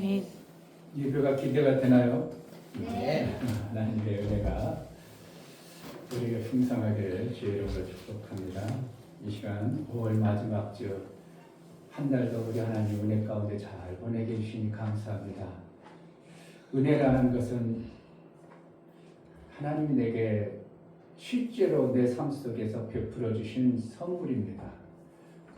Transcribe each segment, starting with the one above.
아멘. 예배가 기대가 되나요? 네. 하나님의 은혜가 우리가 풍성하게 주의 이름으로 축복합니다. 이 시간 5월 마지막 주 한 달도 우리 하나님 은혜 가운데 잘 보내게 해주시니 감사합니다. 은혜라는 것은 하나님이 내게 실제로 내 삶 속에서 베풀어 주신 선물입니다.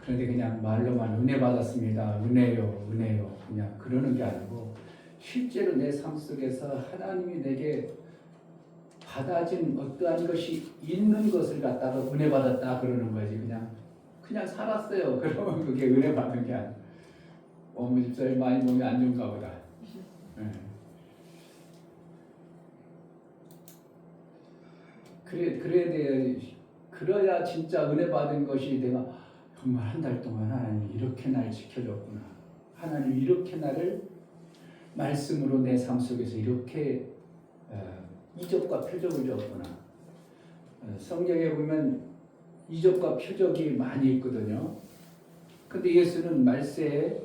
그런데 그냥 말로만 은혜 받았습니다. 은혜요, 은혜요. 그냥 그러는 게 아니고 실제로 내 삶 속에서 하나님이 내게 받아진 어떠한 것이 있는 것을 갖다가 은혜 받았다 그러는 거지. 그냥 살았어요. 그러면 그게 은혜 받은 게 아니에요. 어머 집사님 많이 몸이 안 좋은가 보다. 네. 그래야 진짜 은혜 받은 것이 내가 정말 한 달 동안 하나님이 이렇게 날 지켜줬구나. 하나님이 이렇게 나를 말씀으로 내 삶 속에서 이렇게 이적과 표적을 줬구나. 성경에 보면 이적과 표적이 많이 있거든요. 근데 예수는 말세에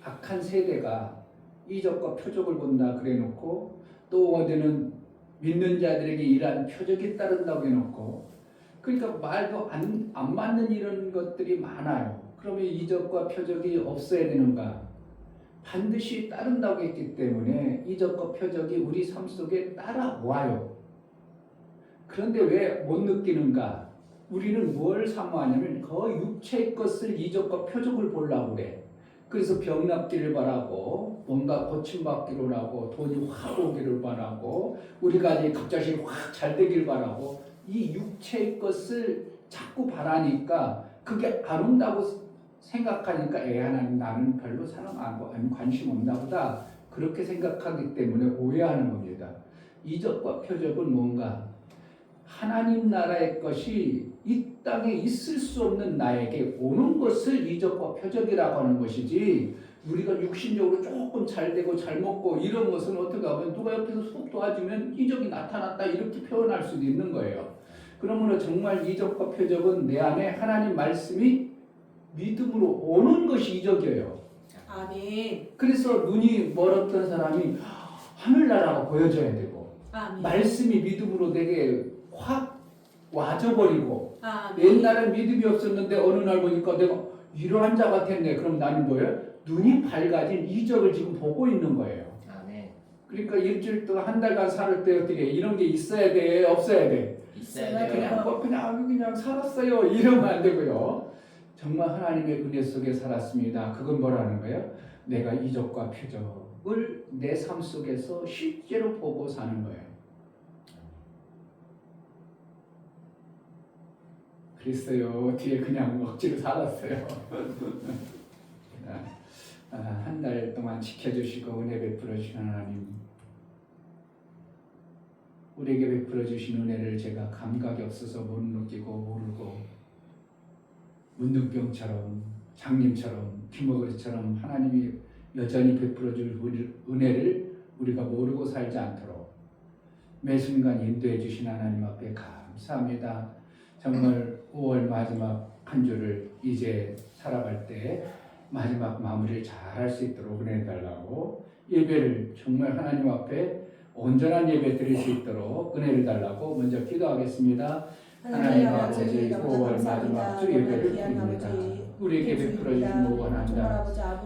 악한 세대가 이적과 표적을 본다 그래 놓고 또 어디는 믿는 자들에게 이러한 표적이 따른다고 해놓고 그러니까 말도 안 맞는 이런 것들이 많아요. 그러면 이적과 표적이 없어야 되는가? 반드시 따른다고 했기 때문에 이적과 표적이 우리 삶 속에 따라와요. 그런데 왜 못 느끼는가? 우리는 뭘 사모하냐면 그 육체의 것을 이적과 표적을 보려고 그래. 그래서 병 낫기를 바라고 뭔가 고침받기를 하고 돈이 확 오기를 바라고 우리가 이제 갑자기 확 잘 되기를 바라고 이 육체의 것을 자꾸 바라니까 그게 아름다고 생각하니까 하나님 나는 별로 사랑 안 관심 없나 보다 그렇게 생각하기 때문에 오해하는 겁니다. 이적과 표적은 뭔가 하나님 나라의 것이 이 땅에 있을 수 없는 나에게 오는 것을 이적과 표적이라고 하는 것이지 우리가 육신적으로 조금 잘 되고 잘 먹고 이런 것은 어떻게 하면 누가 옆에서 속 도와주면 이적이 나타났다 이렇게 표현할 수도 있는 거예요. 그러므로 정말 이적과 표적은 내 안에 하나님 말씀이 믿음으로 오는 것이 이적이에요. 아멘. 그래서 눈이 멀었던 사람이 하늘나라가 보여져야 되고 아멘. 말씀이 믿음으로 내게 확 와져버리고 아멘. 옛날엔 믿음이 없었는데 어느 날 보니까 내가 이러한 자가 됐네. 그럼 나는 뭐예요? 눈이 밝아진 이적을 지금 보고 있는 거예요. 아멘. 그러니까 일주일 동안 한 달간 살을 때 어떻게 이런 게 있어야 돼? 없어야 돼? 있어야 돼요. 그냥 살았어요. 이러면 안 되고요. 정말 하나님의 은혜 속에 살았습니다. 그건 뭐라는 거예요? 내가 이적과 표적을 내 삶 속에서 실제로 보고 사는 거예요. 그랬어요. 뒤에 그냥 억지로 살았어요. 한 달 동안 지켜주시고 은혜 베풀어 주신 하나님, 우리에게 베풀어 주신 은혜를 제가 감각이 없어서 못 느끼고 모르고 문둥병처럼 장님처럼 김어거리처럼 하나님이 여전히 베풀어 줄 은혜를 우리가 모르고 살지 않도록 매 순간 인도해 주신 하나님 앞에 감사합니다. 정말 5월 마지막 한 주를 이제 살아갈 때 마지막 마무리를 잘 할 수 있도록 은혜 달라고 예배를 정말 하나님 앞에 온전한 예배 드릴 수 있도록 은혜를 달라고 먼저 기도하겠습니다. 하나님 아버지 5월 마지막 주 예배를 드립니다. 우리에게 베풀어 주신 무한한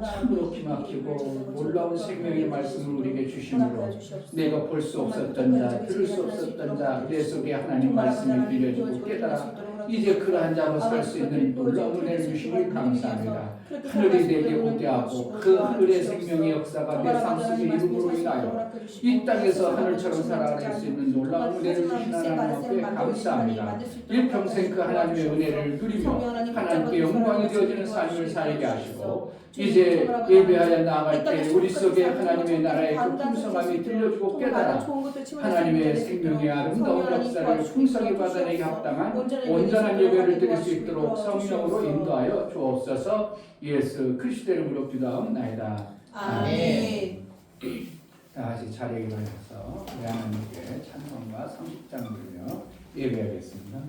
참으로 기막히고 놀라운 생명의 말씀을 우리에게 주심으로 내가 볼 수 없었던 자, 들을 수 없었던 자, 내 속에 하나님 말씀이 빌려주고 깨달아 이제 그러한 자로 살 수 있는 놀라운 은혜를 주시니 감사합니다. 하늘이 내게 오대하고 그 하늘의 생명의 역사가 내 삶 속에 이름으로 인하여 이 땅에서 하늘처럼 살아갈 수 있는 놀라운 은혜를 주신 하나님 앞에 감사합니다. 일평생 그 하나님의 은혜를 누리며 하나님께 영광이 되어지는 삶을 살게 하시고 이제 예배하여 나아갈 때 우리 속에 하나님의 나라의 그 풍성함이 들려주고 깨달아 하나님의 생명의 아름다운 역사를 풍성히 받아내게 합당한 온전한 예배를 드릴 수 있도록 성령으로 인도하여 주옵소서. 예수 그리스도의 이름으로 기도하옵나이다. 아멘. 다 같이 자리에 일어나서 우리 하나님께 찬송과 성식장 부르며 예배하겠습니다.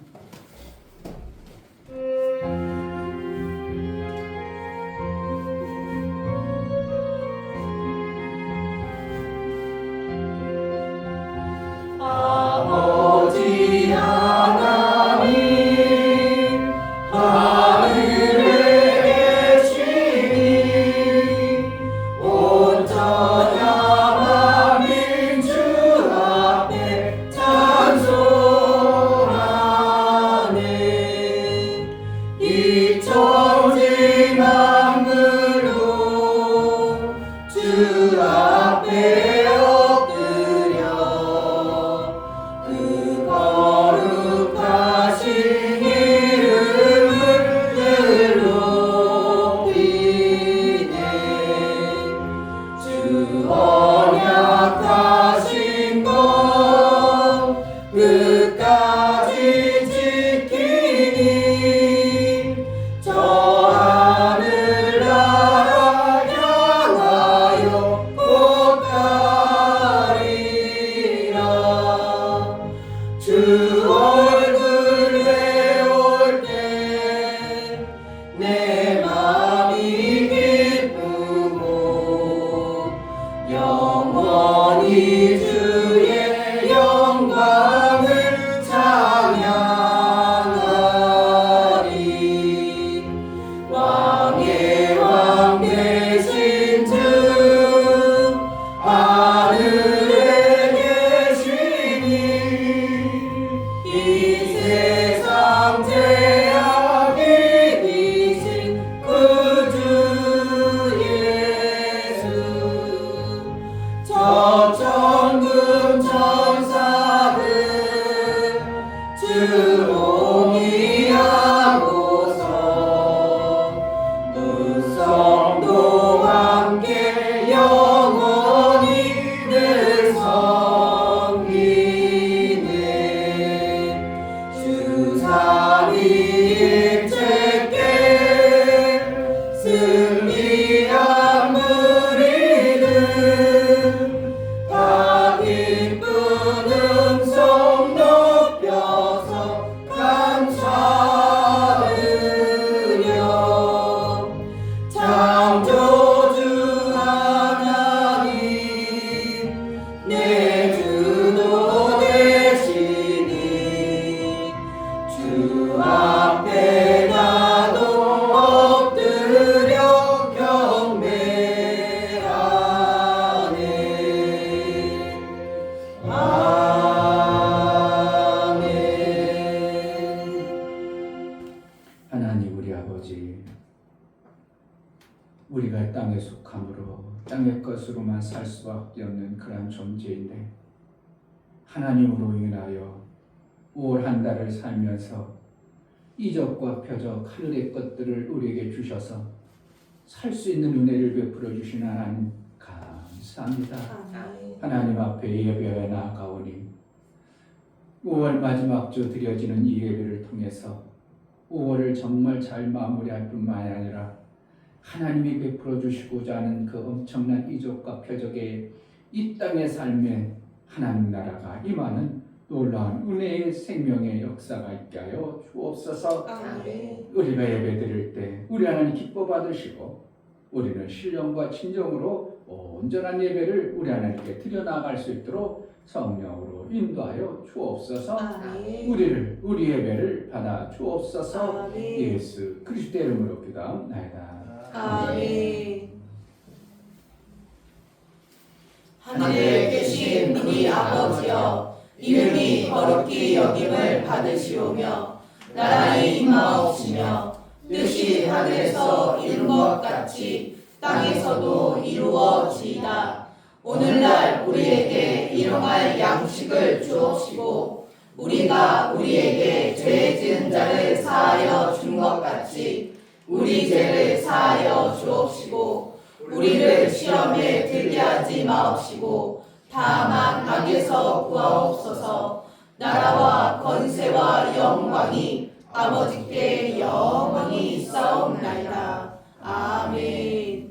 주 앞에 엎드려 그 거룩하신 이름을 늘 높이네. 주 언약하신 것 끝까지 지키니 저 하늘나라 향하여 곧 가리라. 주 얼굴 배울 때 내 맘이 기쁘고 영원히 주의 영광을 찬양하리. 왕의 왕 되신 주 하늘에 계시니 이 세상 죄악이 이기신 그 주 예수 저 천군 천사들 주 옹이하고서 무성도 함께 영원히 늘 섬기네. 주 삼위일체께 승리한 무리들 다 기쁜 음성 높여서 감사드려. 창조주 하나님 내 주도 되시니 주 앞에 나도 엎드려 경배하네. 아멘. 하나님 우리 아버지, 우리가 땅에 속함으로 땅의 것으로만 살 수밖에 없는 그런 존재인데 하나님으로 인하여 5월 한 달을 살면서 이적과 표적 하늘의 것들을 우리에게 주셔서 살 수 있는 은혜를 베풀어 주신 하나님 감사합니다. 아멘. 하나님 앞에 예배에 나아가오니 5월 마지막 주 드려지는 이 예배를 통해서 5월을 정말 잘 마무리할 뿐만 아니라 하나님이 베풀어 주시고자 하는 그 엄청난 이적과 표적의 이 땅의 삶에 하나님 나라가 임하는 놀라운 은혜의 생명의 역사가 있게 하여 주옵소서. 아멘. 우리가 예배드릴 때 우리 하나님 기뻐 받으시고 우리는 신령과 진정으로 온전한 예배를 우리 하나님께 드려나갈 수 있도록 성령으로 인도하여 주옵소서. 아멘. 우리 예배를 받아 주옵소서. 아멘. 예수 그리스도의 이름으로 기도합나이다. 아멘. 하늘에 계신 우리 아버지여 이름이 거룩히 여김을 받으시오며 나라의 임하옵시며 뜻이 하늘에서 이룬 것 같이 땅에서도 이루어지이다. 오늘날 우리에게 일용할 양식을 주옵시고 우리가 우리에게 죄 지은 자를 사하여 준 것 같이 우리 죄를 사하여 주옵시고 우리를 시험에 들게 하지 마옵시고 다만 악에서 구하옵소서. 나라와 권세와 영광이 아버지께 영원히 있사옵나이다. 아멘.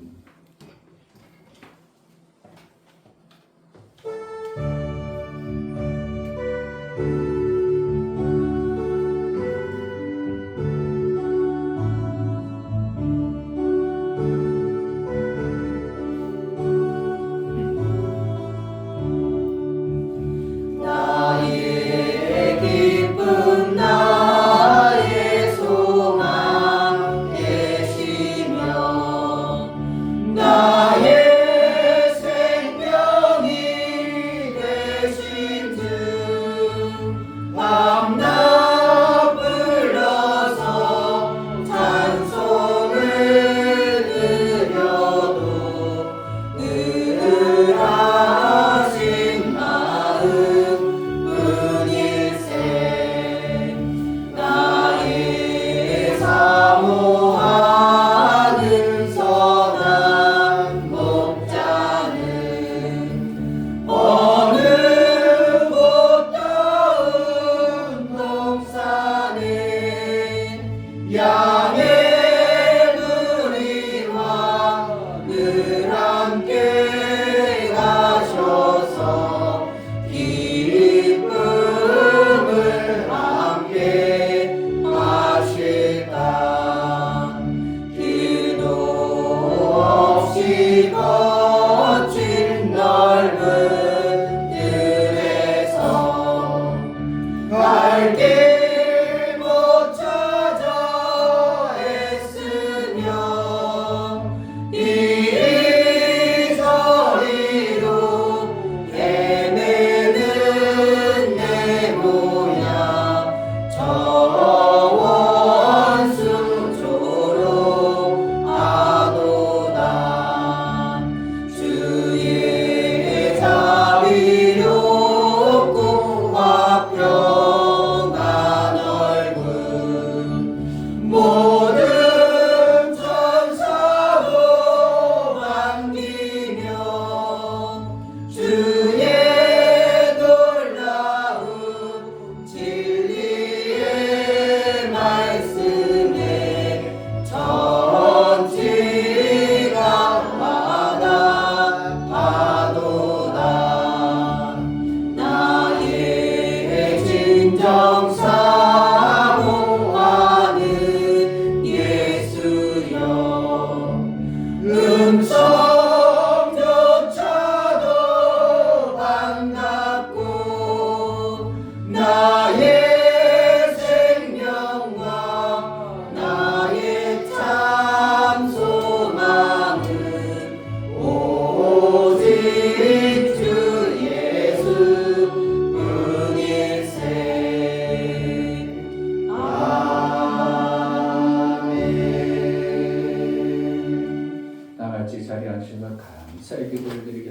나의 기쁨 나의 소망 되시며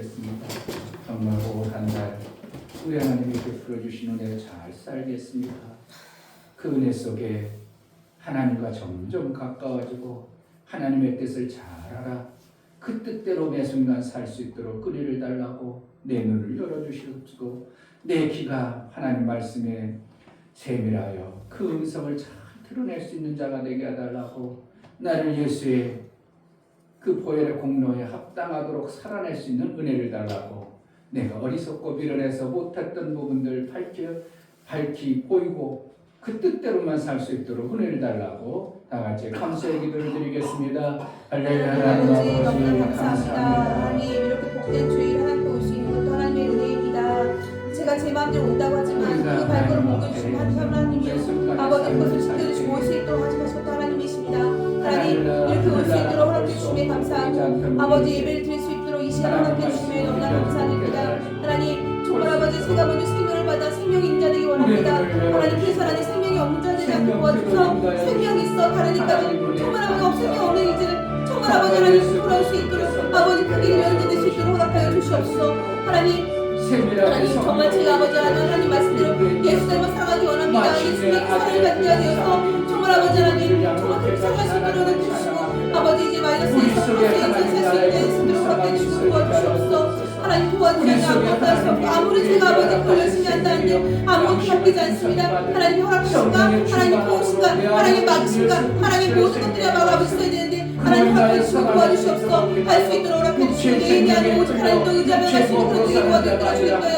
기도하겠습니다. 정말 올 한 달 우리 하나님이 베풀어 주신 은혜 잘 살겠습니다. 그 은혜 속에 하나님과 점점 가까워지고 하나님의 뜻을 잘 알아 그 뜻대로 매 순간 살 수 있도록 은혜를 달라고 내 눈을 열어주시옵시고 내 귀가 하나님 말씀에 세밀하여 그 음성을 잘 드러낼 수 있는 자가 되게 해달라고 나를 예수의 그 보혈의 공로에 합당하도록 살아낼 수 있는 은혜를 달라고 내가 어리석고 미련해서 못했던 부분들 밝히 보이고 그 뜻대로만 살 수 있도록 은혜를 달라고 다 같이 감사의 기도를 드리겠습니다. 할렐루야. 하나님 아버지 너무나 아버지 감사합니다. 감사합니다. 하나님 이렇게 복된 주일 하나님께 올 수 있는 것도 하나님의 은혜입니다. 제가 제 마음대로 온다고 하지만 그 발걸음 옮겨주신 하나님이요 아버지 그것을 지켜주시고 올 수 있도록 하시는 것도 하나님이십니다. 하나님 이렇게 올 수 있도록 허락해 주심에 감사하고 아버지 예배를 드릴 수 있도록 이 시간 허락해 주심에 너무나 감사드립니다. 하나님 정말 아버지 제가 먼저 생명을 받아 생명이 있는 자 되기 원합니다. 하나님께서 하나님 생명이 없는 자 되지 않고 도와주셔서 생명이 있어 다르니까지 정말 아버지 없으면 없는 이제는 정말 아버지 하나님 돌아올 수 있도록 아버지 그 길을 연대될 수 있도록 허락하여 주시옵소서. 하나님 정말 제가 아버지 하나님 말씀대로 예수 닮아 살아가기 원합니다. 예수님의 사랑을 받는 자 되어서 정말 아버지 하나님 정말 그렇게 살아갈 수 있도록 허락해주시고 아버지 이제 마이너스에서 플러스에 인생 살수 있는 예수님으로 허락해주시고 도와주시옵소서. 하나님 도와주시지 아무것도 할 수 없고 아무리 제가 아버지 그걸 열심히 한다는데 아무것도 바뀌지 않습니다. 하나님 허락하신가 하나님 도우신가 하나님 막으신가 하나님 모든 것들이 막아보고 있어야 되는데 하나님 허락해주시고 도와주시옵소서. 할 수 있도록 허락해주시고 개인이 아니고 오직 하나님 또 의지하며 갈 수 있는 그런 되게 도와주시옵소서.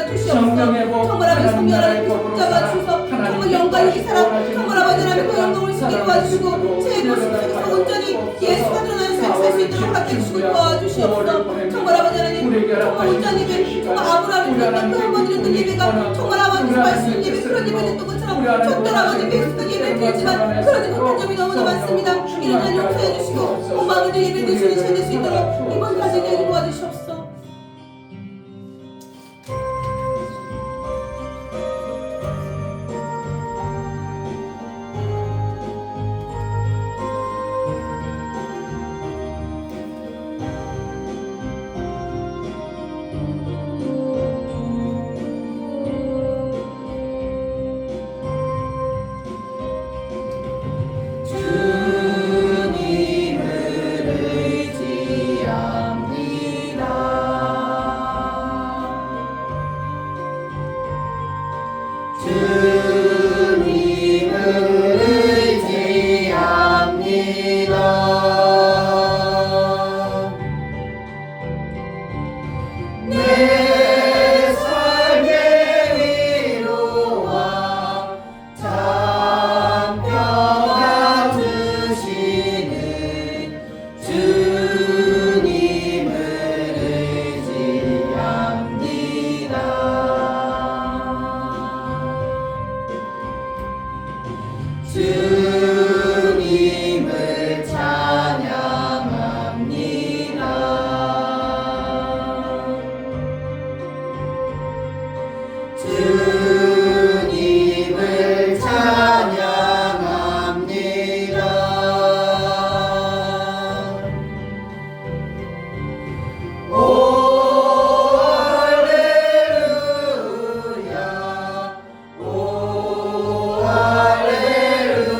정말 아버지 성령 하나님 붙잡아주셔서 정말 영광이 살아 정말 아버지 하나님 그 영광을 쓰게 도와주시고 제 모습 속에서 온전히 예수가 드러나는 삶을 살 수 있도록 허락해주시고 도와주시옵소서. 정말 아버지 하나님 정말 온전히 정말 아브라함이 그랬던 그 한번 드렸던 예배가 정말 아버지 말씀 예배 그런 예배 드렸던 것처럼 절대로 아버지 베스트 예배를 드리지만 그러지 못한 점이 너무나 많습니다. 이런 날 용서해 주시고 온 마음으로 예배 드리시는 시간 될 수 있도록 이번 가정에 도와주시옵소서. 주님을 찬양합니다. 주님을 찬양합니다. 오 할렐루야 오 할렐루야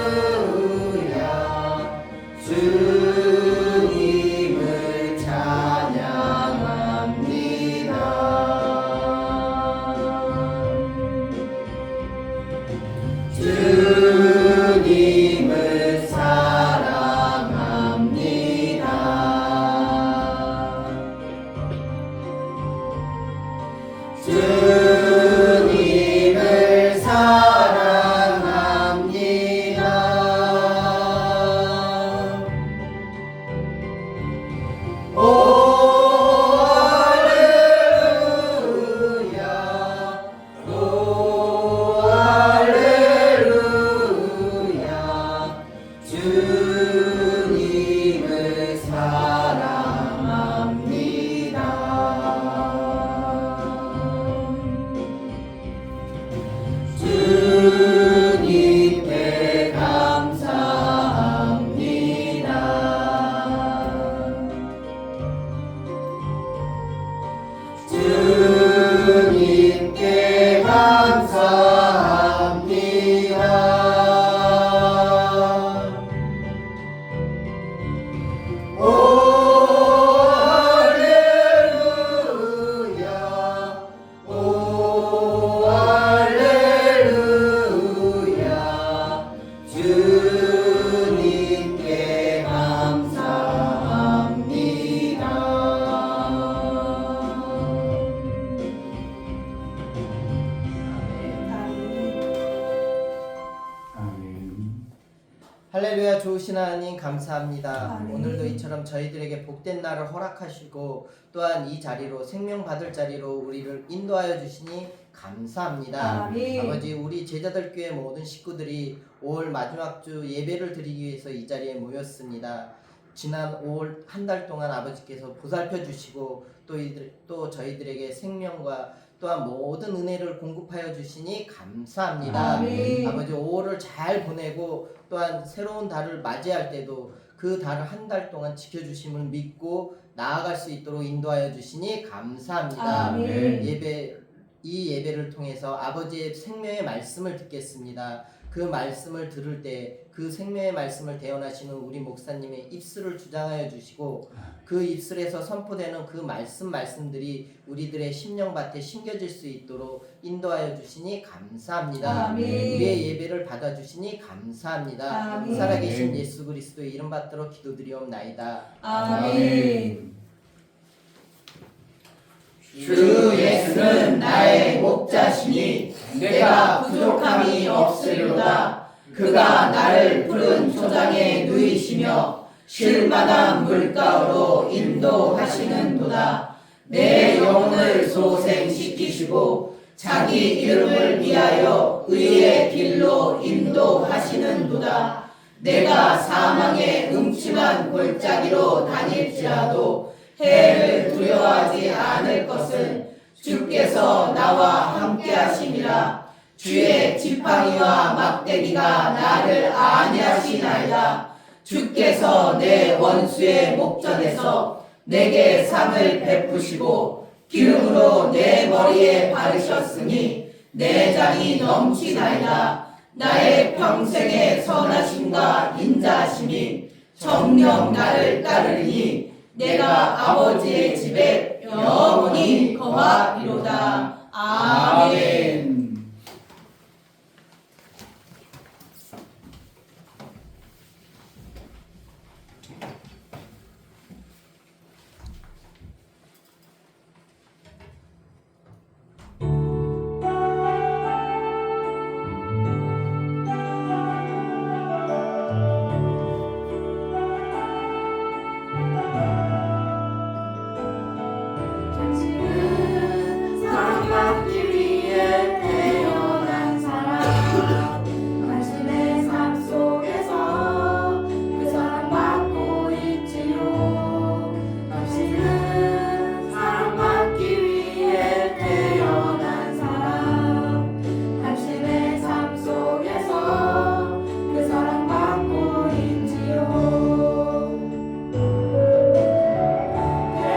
주님을 찬양합니다. 주님을 사랑합니다. 주님을 사랑합니다. 오 할렐루야 오 할렐루야 주님을 사랑합니다. 주님께 감사합니다. 오 할렐루야 오 할렐루야 주님께 감사합니다. 아멘. 할렐루야. 좋으신 하나님 감사합니다. 아멘. 오늘도 이처럼 저희들에게 복된 날을 허락하시고 또한 이 자리로 생명 받을 자리로 우리를 인도하여 주시니 감사합니다. 아멘. 아버지, 우리 제자들 교회 모든 식구들이 5월 마지막 주 예배를 드리기 위해서 이 자리에 모였습니다. 지난 5월 한 달 동안 아버지께서 보살펴 주시고 또 저희들에게 생명과 또한 모든 은혜를 공급하여 주시니 감사합니다. 아멘. 아버지, 5월을 잘 보내고 또한 새로운 달을 맞이할 때도 그 달을 한 달 동안 지켜주심을 믿고 나아갈 수 있도록 인도하여 주시니 감사합니다. 아멘. 이 예배를 통해서 아버지의 생명의 말씀을 듣겠습니다. 그 말씀을 들을 때 그 생명의 말씀을 대언하시는 우리 목사님의 입술을 주장하여 주시고 그 입술에서 선포되는 그 말씀들이 우리들의 심령밭에 심겨질 수 있도록 인도하여 주시니 감사합니다. 아멘. 우리의 예배를 받아주시니 감사합니다. 아멘. 살아계신 예수 그리스도의 이름 받들어 기도드리옵나이다. 아멘. 주 예수는 나의 목자시니 내가 부족함이 없으리로다. 그가 나를 푸른 초장에 누이시며 쉴만한 물가로 인도하시는도다. 내 영혼을 소생시키시고 자기 이름을 위하여 의의 길로 인도하시는도다. 내가 사망의 음침한 골짜기로 다닐지라도 해를 두려워하지 않을 것은 주께서 나와 함께 하심이라. 주의 지팡이와 막대기가 나를 안위하시나이다. 주께서 내 원수의 목전에서 내게 상을 베푸시고 기름으로 내 머리에 바르셨으니 내 장이 넘치나이다. 나의 평생의 선하심과 인자하심이 정녕 나를 따르니 내가 아버지의 집에 영원히 거하리로다. 아멘. 당신은 사랑받기 위해 태어난 사람. 당신의 삶 속에서 그 사랑받고 있지요. 당신은 사랑받기 위해 태어난 사람. 당신의 삶 속에서 그 사랑받고 있지요.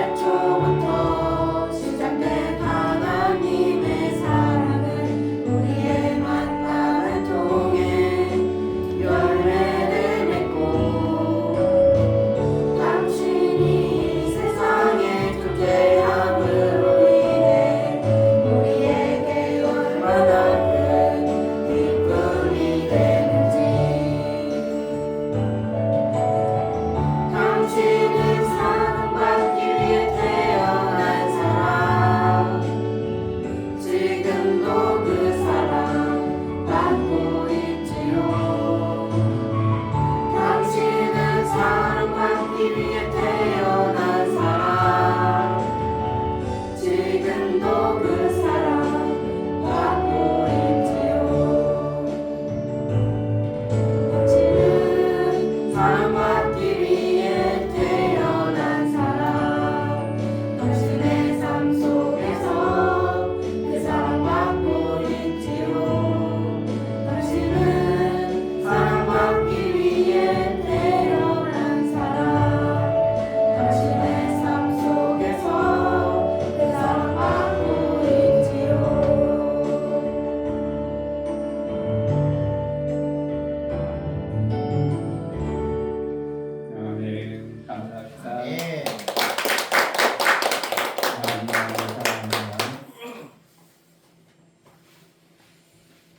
태초부터 시작된 하나님의 사랑은 우리의 만남을 통해 열매를 맺고 당신이 이 세상에 존재함으로 인해 우리에게 얼마나 큰 기쁨이 되는지. 당신은 사랑받기 위해 태어난 사람. 지금도 그 사랑 받고 있지요. 당신은 사랑받기 위해 태어난 사람. 지금도 그 사랑 받고 있지요. 당신은 사랑받기 위해 태어난 사람. 당신의 삶 속에서 그 사랑받고 있지요. 당신은 사랑받기 위해 태어난 사람. 당신의 삶 속에서 그 사랑받고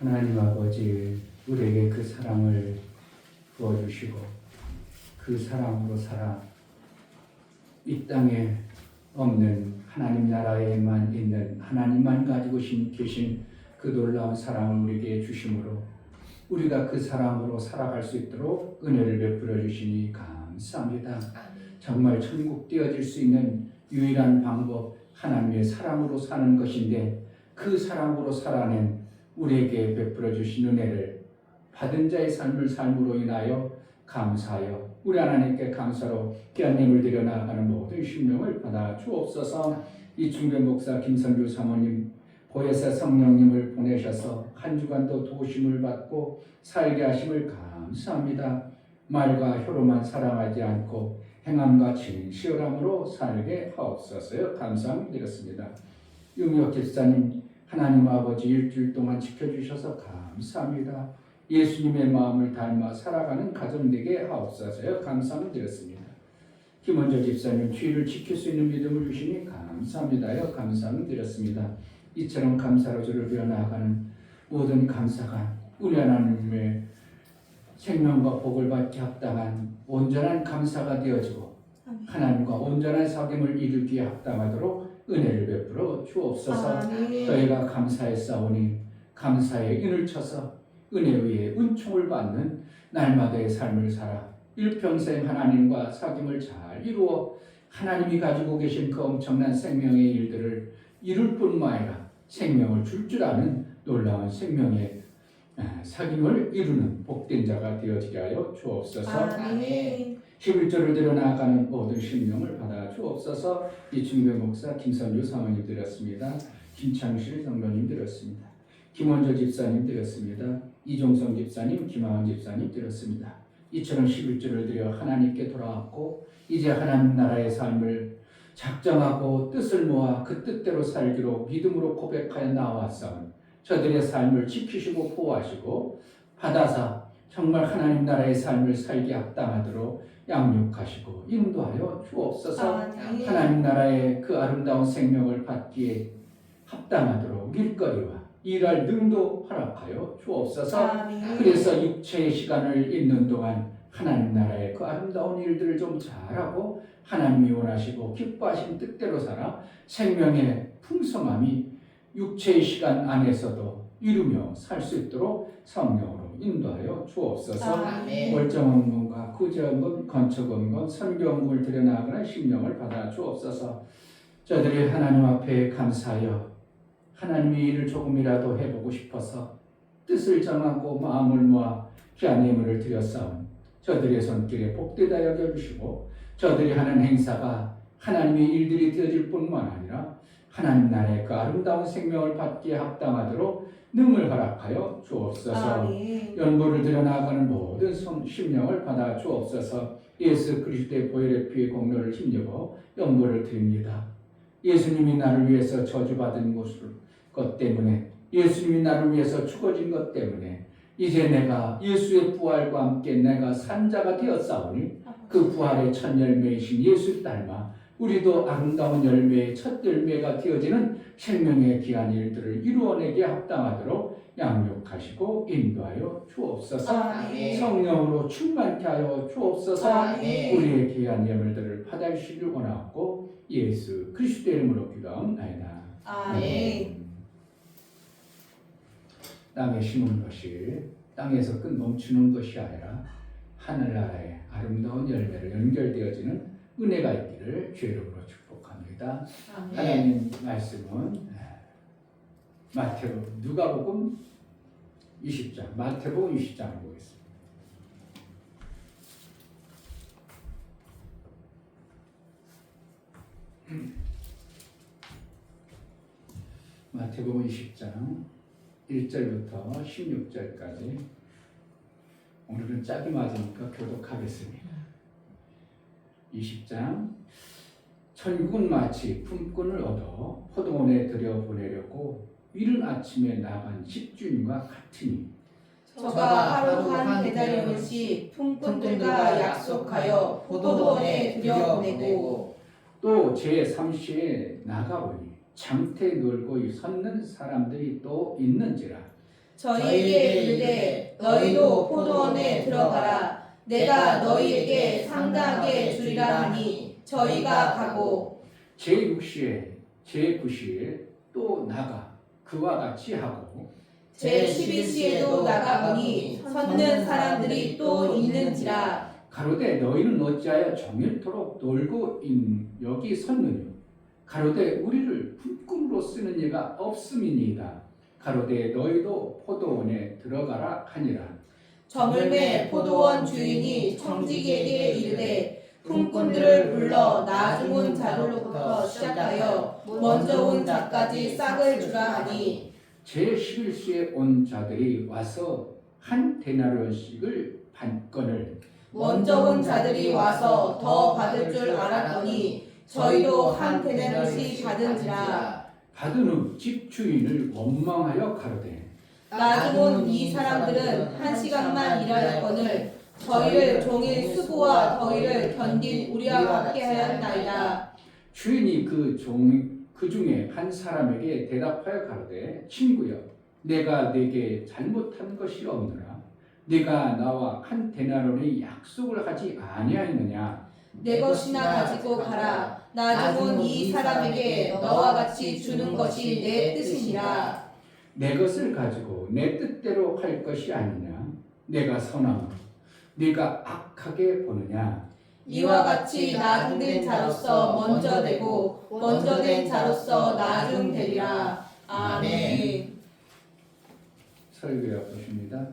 하나님 아버지, 우리에게 그 사랑을 부어주시고 그 사랑으로 살아 이 땅에 없는 하나님 나라에만 있는 하나님만 가지고 계신 그 놀라운 사랑을 우리에게 주심으로 우리가 그 사랑으로 살아갈 수 있도록 은혜를 베풀어 주시니 감사합니다. 정말 천국 띄어질 수 있는 유일한 방법, 하나님의 사랑으로 사는 것인데 그 사랑으로 살아낸 우리에게 베풀어 주신 은혜를 받은 자의 삶으로 인하여 감사하여 우리 하나님께 감사로 귀한 예물 드려 나아가는 모든 심령을 받아 주옵소서. 이충배 목사, 김선주 사모님, 보혜사 성령님을 보내셔서 한 주간도 도우심을 받고 살게 하심을 감사합니다. 말과 혀로만 사랑하지 않고 행함과 진실함으로 살게 하옵소서요. 감사드렸습니다. 유미옥 집사님, 하나님 아버지 일주일 동안 지켜주셔서 감사합니다. 예수님의 마음을 닮아 살아가는 가정 되게 하옵소서요. 감사드렸습니다. 김원조 집사님, 주의를 지킬 수 있는 믿음을 주시니 감사합니다요. 감사드렸습니다. 이처럼 감사로 주를 비워나가는 모든 감사가 우리 하나님의 생명과 복을 받기 합당한 온전한 감사가 되어지고 하나님과 온전한 사귐을 이루기에 합당하도록 은혜를 베풀어 주옵소서. 저희가 감사에 싸우니 감사에 인을 쳐서 은혜 위에 은총을 받는 날마다의 삶을 살아 일평생 하나님과 사귐을 잘 이루어 하나님이 가지고 계신 그 엄청난 생명의 일들을 이룰 뿐만 아니라 생명을 줄 아는 놀라운 생명의 사귐을 이루는 복된 자가 되어지게 하여 주옵소서. 11조를 드려 나아가는 모든 심령을 받아 주옵소서. 이충배 목사, 김선주 사모님 드렸습니다. 김창실 장로님 드렸습니다. 김원조 집사님 드렸습니다. 이종성 집사님, 김하원 집사님 드렸습니다. 이처럼 11조를 드려 하나님께 돌아왔고 이제 하나님 나라의 삶을 작정하고 뜻을 모아 그 뜻대로 살기로 믿음으로 고백하여 나왔사온 저들의 삶을 지키시고 보호하시고 받아사 정말 하나님 나라의 삶을 살기 합당하도록 양육하시고 인도하여 주옵소서. 하나님 나라의 그 아름다운 생명을 받기에 합당하도록 일거리와 일할 능도 허락하여 주옵소서. 그래서 육체의 시간을 있는 동안 하나님 나라의 그 아름다운 일들을 좀 잘하고 하나님이 원하시고 기뻐하신 뜻대로 살아 생명의 풍성함이 육체의 시간 안에서도 이루며 살 수 있도록 성령으로 인도하여 주옵소서. 월정원금과 구제원금, 건축원금, 선교원금을 드려나가는 심령을 받아 주옵소서. 저들이 하나님 앞에 감사하여 하나님의 일을 조금이라도 해보고 싶어서 뜻을 정하고 마음을 모아 귀한 예물을 드렸사온 저들의 손길에 복되다 여겨주시고 저들이 하는 행사가 하나님의 일들이 되어질 뿐만 아니라 하나님 나라의 그 아름다운 생명을 받기에 합당하도록 능을 허락하여 주옵소서. 연보를 드려나가는 모든 심령을 받아 주옵소서. 예수 그리스도의 보혈의 피의 공로를 힘입어 연보를 드립니다. 예수님이 나를 위해서 저주받은 것 때문에 예수님이 나를 위해서 죽어진 것 때문에 이제 내가 예수의 부활과 함께 내가 산자가 되었사오니 그 부활의 첫 열매이신 예수 닮아 우리도 아름다운 열매의 첫 열매가 되어지는 생명의 귀한 일들을 이루어내게 합당하도록 양육하시고 인도하여 주옵소서. 성령으로 충만케 하여 주옵소서. 우리의 귀한 예물들을 받아주시길 원하고 예수 그리스도의 이름으로 기도하옵나이다. 아멘. 땅에 심은 것이 땅에서 끝 멈추는 것이 아니라 하늘나라의 아름다운 열매로 연결되어지는 은혜가 있기를 주의 이름으로 축복합니다. 하나님 말씀은 누가복음 20장, 마태복음 20장을 보겠습니다. 마태복음 20장 1절부터 16절까지 오늘은 짝이 맞으니까 교독하겠습니다. 20장 천국은 마치 품꾼을 얻어 포도원에 들여보내려고 이른 아침에 나간 집주인과 같으니 저가 하루 한 배달임없이 품꾼들과 약속하여 포도원에 들여보내고 또 제3시에 나가보니 장터에 놀고 섰는 사람들이 또 있는지라 저희에게 이르되 너희도 포도원에 들어가라. 내가 너희에게 상당하게 주리라 하니 저희가 가고 제6시에 제9시에 또 나가 그와 같이 하고 제11시에도 나가보니 섰는 사람들이 또 있는지라. 가로되 너희는 어찌하여 종일토록 놀고 여기 섰느냐 가로되 우리를 품꾼으로 쓰는 이가 없음이니이다. 가로되 너희도 포도원에 들어가라 하니라. 저물매 포도원 주인이 청지기에게 이르되 품꾼들을 불러 나중 온 자들로부터 시작하여 먼저 온 자까지 싹을 주라 하니 제11시에 온 자들이 와서 한 데나리온씩을 받건을 먼저 온 자들이 와서 더 받을 줄 알았더니 저희도 한 데나리씩 받은지라. 받은 후 집주인을 원망하여 가로되 나중 온 이 사람들은 1시간만 일하였거늘 저희를 종일 수고와 더위를 견딘 우리와 같게 하였나이다. 주인이 그 중에 한 사람에게 대답하여 가로되 친구여 내가 네게 잘못한 것이 없느냐 네가 나와 한 데나리온의 약속을 하지 아니하였느냐 내 것이나 가지고 가라. 나중 온 이 사람에게 너와 같이 주는 것이 내 뜻이니라. 내 것을 가지고 내 뜻대로 할 것이 아니냐 내가 선함으로 네가 악하게 보느냐 이와 같이 나중된 자로서 먼저 되고 먼저 된 자로서 나중 되리라. 아멘. 설교해 보십니다.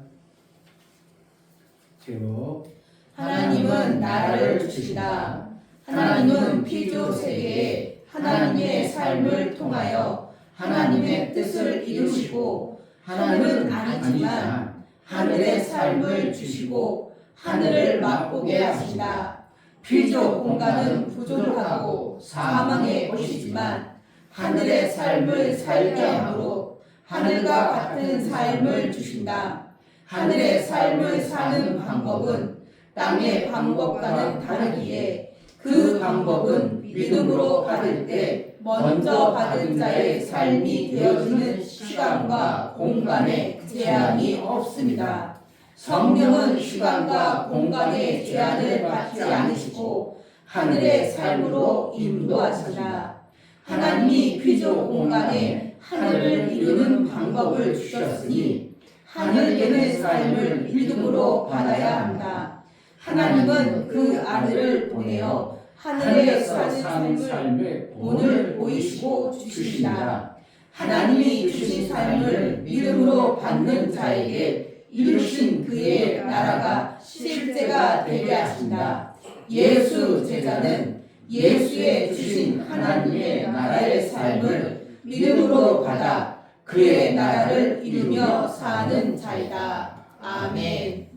제목 하나님은 나라를 주시다. 하나님은 피조 세계에 하나님의 삶을 통하여 하나님의 뜻을 이루시고 하늘은 아니지만 하늘의 삶을 주시고 하늘을 맛보게 하신다. 피조 공간은 부족하고 사망의 곳이지만 하늘의 삶을 살게 하므로 하늘과 같은 삶을 주신다. 하늘의 삶을 사는 방법은 땅의 방법과는 다르기에 그 방법은 믿음으로 받을 때 먼저 받은 자의 삶이 되어지는 시간과 공간에 제한이 없습니다. 성령은 시간과 공간의 제한을 받지 않으시고 하늘의 삶으로 인도하시라. 하나님이 피조 공간에 하늘을 이루는 방법을 주셨으니 하늘에는 삶을 믿음으로 받아야 한다. 하나님은 그 아들을 보내어 하늘에서 사는 삶을 오늘 보이시고 주신다. 하나님이 주신 삶을 믿음으로 받는 자에게 이루신 그의 나라가 실제가 되게 하신다. 예수 제자는 예수의 주신 하나님의 나라의 삶을 믿음으로 받아 그의 나라를 이루며 사는 자이다. 아멘.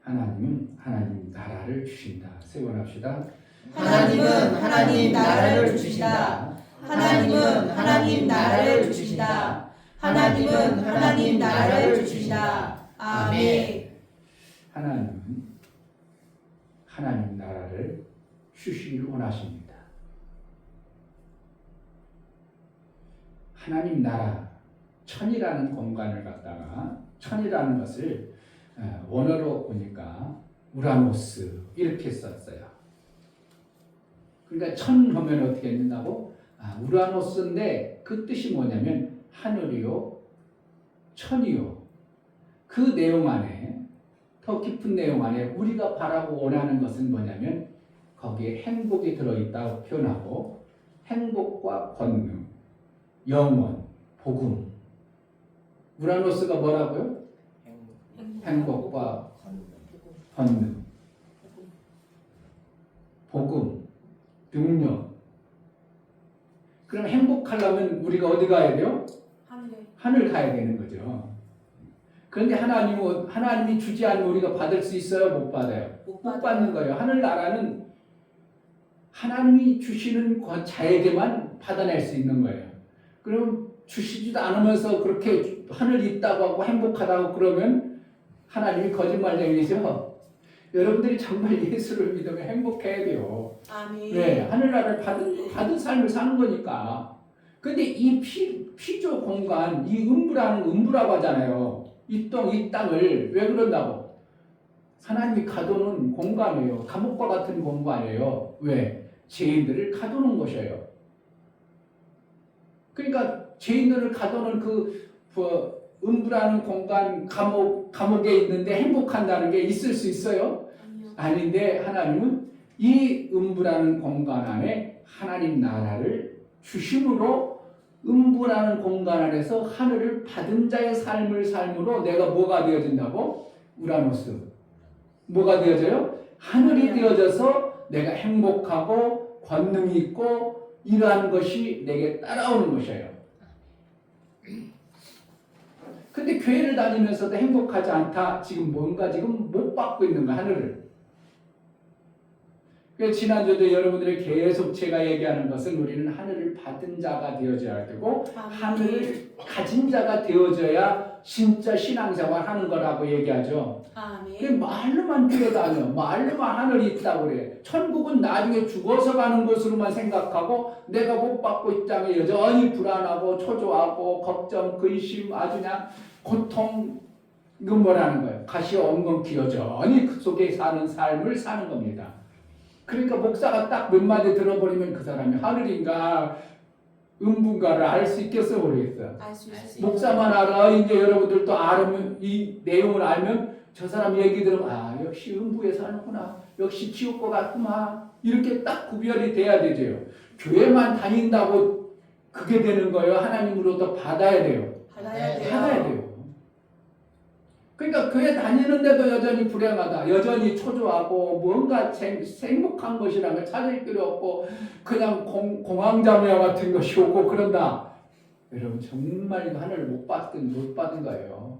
하나님은 하나님 나라를 주신다. 세 번 합시다. 하나님은 하나님 나라를 주신다. 하나님은 하나님 나라를 주신다. 하나님은 하나님 나라를 주신다. 아멘. 하나님은 하나님 나라를 주시기를 원하십니다. 하나님 나라, 천이라는 공간을 갖다가 천이라는 것을 원어로 보니까 우라노스 이렇게 썼어요. 그러니까 천 하면 어떻게 된다고? 우라노스인데 그 뜻이 뭐냐면 하늘이요, 천이요. 그 내용 안에 더 깊은 내용 안에 우리가 바라고 원하는 것은 뭐냐면 거기에 행복이 들어있다고 표현하고 행복과 권능, 영원, 복음. 우라노스가 뭐라고요? 행복과 권능, 복음, 능력. 그럼 행복하려면 우리가 어디 가야 돼요? 하늘 가야 되는 거죠. 그런데 하나님이 주지 않으면 우리가 받을 수 있어요? 못 받아요? 못 받는 거예요. 하늘나라는 하나님이 주시는 자에게만 받아낼 수 있는 거예요. 그럼 주시지도 않으면서 그렇게 하늘이 있다고 하고 행복하다고 그러면 하나님이 거짓말쟁이죠. 여러분들이 정말 예수를 믿으면 행복해야 돼요. 아멘. 네, 하늘나라를 받은 삶을 사는 거니까. 근데 이 피조 공간, 이 음부라고 하잖아요. 이 땅을 왜 그런다고? 하나님이 가두는 공간이에요. 감옥과 같은 공간이에요. 왜? 죄인들을 가두는 곳이에요. 그러니까 죄인들을 가두는 그 음부라는 공간, 감옥에 있는데 행복한다는 게 있을 수 있어요? 아닌데 하나님은 이 음부라는 공간 안에 하나님 나라를 주심으로 음부라는 공간 안에서 하늘을 받은 자의 삶을 삶으로 내가 뭐가 되어진다고? 우라노스. 뭐가 되어져요? 하늘이 되어져서 내가 행복하고 권능이 있고 이러한 것이 내게 따라오는 것이에요. 근데 교회를 다니면서도 행복하지 않다. 지금 뭔가 지금 못 받고 있는 거야, 하늘을. 그래서 지난주도 여러분들이 계속 제가 얘기하는 것은 우리는 하늘을 받은 자가 되어져야 되고 하늘을 가진 자가 되어져야 진짜 신앙생활 하는 거라고 얘기하죠. 아멘. 말로만 뛰어다녀. 말로만 하늘이 있다고 그래. 천국은 나중에 죽어서 가는 것으로만 생각하고 내가 못 받고 있다면 여전히 불안하고 초조하고 걱정, 근심, 아주 그냥 고통, 이건 뭐라는 거예요? 가시 엉겅퀴 여전히 그 속에 사는 삶을 사는 겁니다. 그러니까 목사가 딱 몇 마디 들어버리면 그 사람이 하늘인가 음부인가를 알 수 있겠어 모르겠어요. 알 수 있어요. 목사만 알아. 이제 여러분들도 알으면 이 내용을 알면 저 사람 얘기 들으면 아 역시 음부에 사는구나. 역시 지옥과 같구나. 이렇게 딱 구별이 돼야 되죠. 교회만 다닌다고 그게 되는 거예요. 하나님으로부터 받아야 돼요. 받아야 돼요. 받아야 돼요. 그러니까 교회 다니는데도 여전히 불행하다. 여전히 초조하고 뭔가 행복한 것이라는 걸 찾을 필요 없고 그냥 공황장애 같은 것이 오고 그런다. 여러분 정말 이거 하늘을 못 받은 거예요.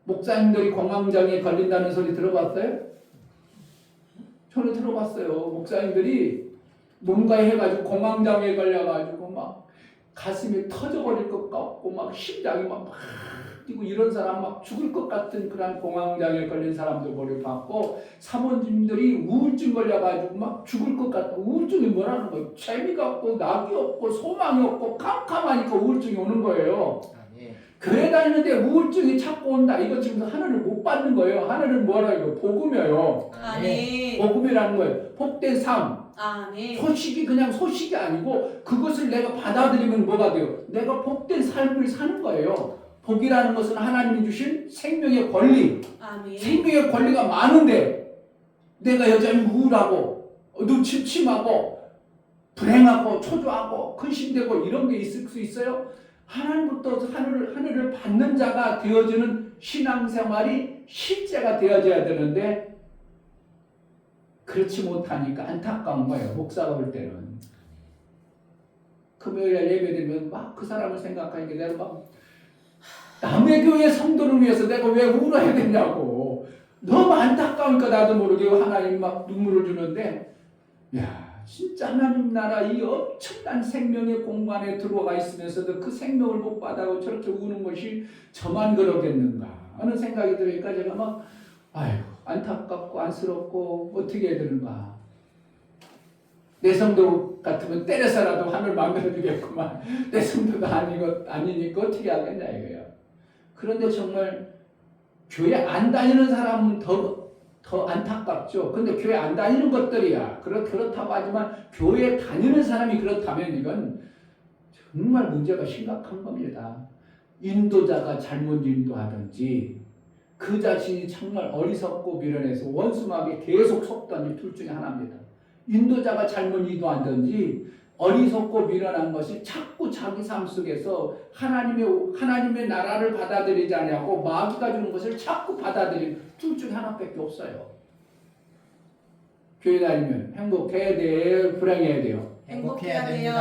목사님들이 공황장애에 걸린다는 소리 들어봤어요? 저는 들어봤어요. 목사님들이 뭔가 해가지고 공황장애에 걸려가지고 막 가슴이 터져버릴 것 같고 막 심장이 막 뛰고 이런 사람 막 죽을 것 같은 그런 공황장애에 걸린 사람들 머리 봤고 사모님들이 우울증 걸려가지고 막 죽을 것 같은 우울증이 뭐라는 거예요? 재미가 없고 낙이 없고 소망이 없고 캄캄하니까 우울증이 오는 거예요. 교회 다니는데 우울증이 자꾸 온다. 이거 지금 하늘을 못 받는 거예요. 하늘은 뭐라 이거 복음이에요. 아멘. 복음이라는 거예요. 복된 삶. 아멘. 소식이 그냥 소식이 아니고 그것을 내가 받아들이면 뭐가 돼요? 내가 복된 삶을 사는 거예요. 복이라는 것은 하나님이 주신 생명의 권리. 아멘. 생명의 권리가 많은데 내가 여전히 우울하고 침침하고 불행하고 초조하고 근심되고 이런 게 있을 수 있어요? 하나님부터 하늘을 받는 자가 되어지는 신앙생활이 실제가 되어져야 되는데 그렇지 못하니까 안타까운 거예요. 목사가 볼 때는. 금요일에 예배드리면 막 그 사람을 생각하니까 내가 막 남의 교회 성도를 위해서 내가 왜 울어야 되냐고. 너무 안타까우니까 나도 모르게 하나님 막 눈물을 주는데 야 진짜 하나님 나라 이 엄청난 생명의 공간에 들어가 있으면서도 그 생명을 못 받아고 저렇게 우는 것이 저만 그러겠는가 하는 생각이 들으니까 제가 막 아이고 안타깝고 안쓰럽고 어떻게 해야 되는가. 내 성도 같으면 때려서라도 하늘 만들어주겠구만. 내 성도가 아니니까 어떻게 하겠냐 이거예요. 그런데 정말 교회 안 다니는 사람은 더 안타깝죠. 근데 교회 안 다니는 것들이야. 그렇다고 하지만 교회 다니는 사람이 그렇다면 이건 정말 문제가 심각한 겁니다. 인도자가 잘못 인도하든지 그 자신이 정말 어리석고 미련해서 원수마귀에 계속 속든지 둘 중에 하나입니다. 인도자가 잘못 인도하든지 어리석고 미련한 것이 자꾸 자기 삶 속에서 하나님의 나라를 받아들이지 않냐고 마귀가 주는 것을 자꾸 받아들이는 둘 중에 하나밖에 없어요. 교회 다니면 행복해야 돼, 불행해야 돼요? 행복해야 돼요.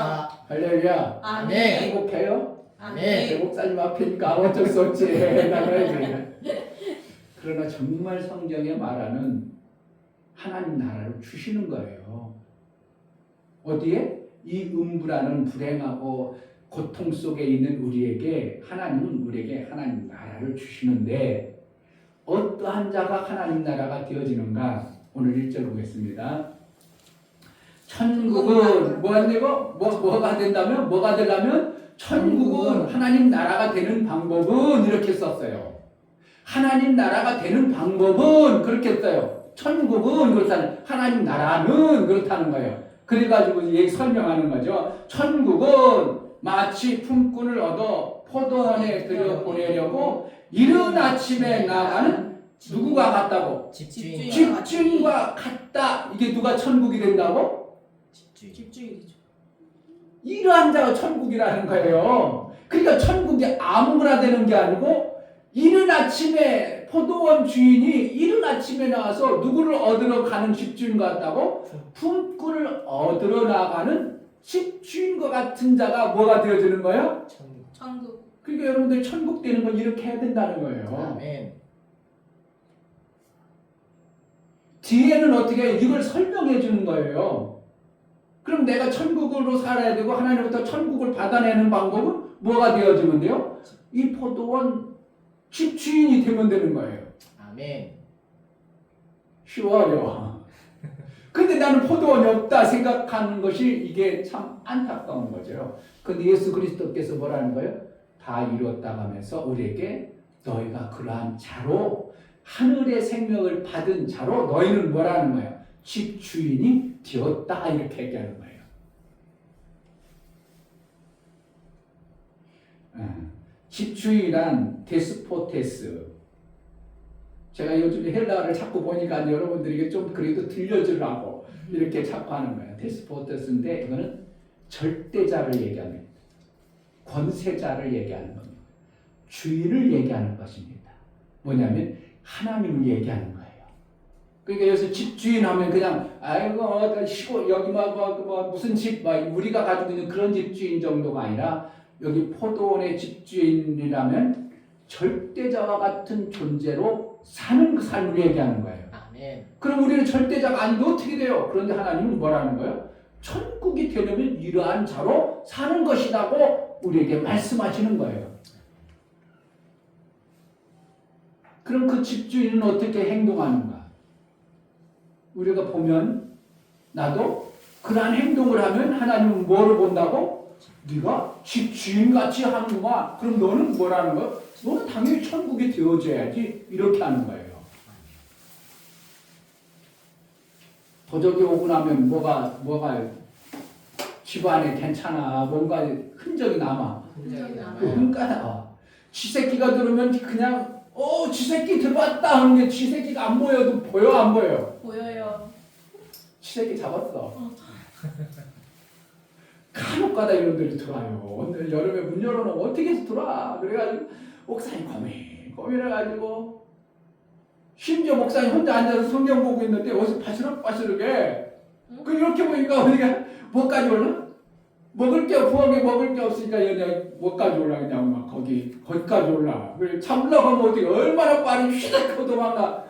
할렐루야. 아멘. 행복해요? 아멘. 목사님 앞이니까 어쩔 수 없지. 그러나 정말 성경에 말하는 하나님 나라를 주시는 거예요. 어디에? 이 음부라는 불행하고 고통 속에 있는 우리에게 하나님은 우리에게 하나님 나라를 주시는데 어떠한 자가 하나님 나라가 되어지는가? 오늘 1절 보겠습니다. 천국은 뭐가 되고 뭐가 된다면 뭐가 되려면 천국은 하나님 나라가 되는 방법은 이렇게 썼어요. 하나님 나라가 되는 방법은 그렇게 써요. 천국은 그렇다는 하나님 나라는 그렇다는 거예요. 그래가지고 얘기 설명하는 거죠. 천국은 마치 품꾼을 얻어 포도원에 들여보내려고 이른 아침에 나가는 누구가 같다고? 집주인. 집주인과 같다. 이게 누가 천국이 된다고? 집주인. 집주인이죠. 이러한 자가 천국이라는 거예요. 그러니까 천국이 아무거나 되는 게 아니고 이른 아침에 포도원 주인이 이른 아침에 나와서 누구를 얻으러 가는 집주인 같다고? 품꾼을 얻으러 나가는 집주인과 같은 자가 뭐가 되어지는 거예요? 천국. 천국. 그러니까 여러분들 천국 되는 건 이렇게 해야 된다는 거예요. 아멘. 뒤에는 어떻게 이걸 설명해 주는 거예요. 그럼 내가 천국으로 살아야 되고 하나님부터 천국을 받아내는 방법은 뭐가 되어지면 돼요? 이 포도원 집주인이 되면 되는 거예요. 아멘. 쉬워 어려워. 근데 나는 포도원이 없다 생각하는 것이 이게 참 안타까운 거죠. 근데 예수 그리스도께서 뭐라는 거예요? 다 이루었다 하면서 우리에게 너희가 그러한 자로 하늘의 생명을 받은 자로 너희는 뭐라는 거예요? 집주인이 되었다 이렇게 얘기하는 거예요. 집주인이란 데스포테스. 제가 요즘에 헬라어를 자꾸 보니까 여러분들이 이게 좀 그래도 들려주라고 이렇게 자꾸 하는 거예요. 데스포테스인데 이거는 절대자를 얘기합니다. 권세자를 얘기하는 겁니다. 주인을 얘기하는 것입니다. 뭐냐면 하나님을 얘기하는 거예요. 그러니까 여기서 집주인 하면 그냥 아이고 시골 여기 뭐 무슨 집 우리가 가지고 있는 그런 집주인 정도가 아니라 여기 포도원의 집주인이라면 절대자와 같은 존재로 사는 그 삶을 얘기하는 거예요. 아멘. 그럼 우리는 절대자가 아닌데 어떻게 돼요? 그런데 하나님은 뭐라는 거예요? 천국이 되려면 이러한 자로 사는 것이라고 우리에게 말씀하시는 거예요. 그럼 그 집주인은 어떻게 행동하는가? 우리가 보면 나도 그러한 행동을 하면 하나님은 뭐를 본다고? 네가 집주인같이 하는구만. 그럼 너는 뭐라는 거야? 너는 당연히 천국이 되어져야지. 이렇게 하는 거예요. 도적이 오고 나면 뭐가 집안에 괜찮아. 뭔가 흔적이 남아. 흔적이 그 남아요. 흔가 쥐새끼가 들으면 그냥 쥐새끼 들어왔다 하는 게 쥐새끼가 안 보여도 보여 안 보여? 보여요. 쥐새끼 잡았어. 간혹가다 이런들이 들어와요. 근데 여름에 문 열어놓으면 어떻게 해서 들어와? 그래가지고 목사님 고민해가지고 심지어 목사님 혼자 앉아서 성경 보고 있는데 어디서 바스럭바스럭해. 그 이렇게 보니까 우리가 뭐까지 올라? 먹을 게 부엌에 먹을 게 없으니까 그냥 뭐까지 올라 그냥 막 거기까지 올라. 그래 잡으려고 하면 어떻게 얼마나 빠르게 휘덕 도망가.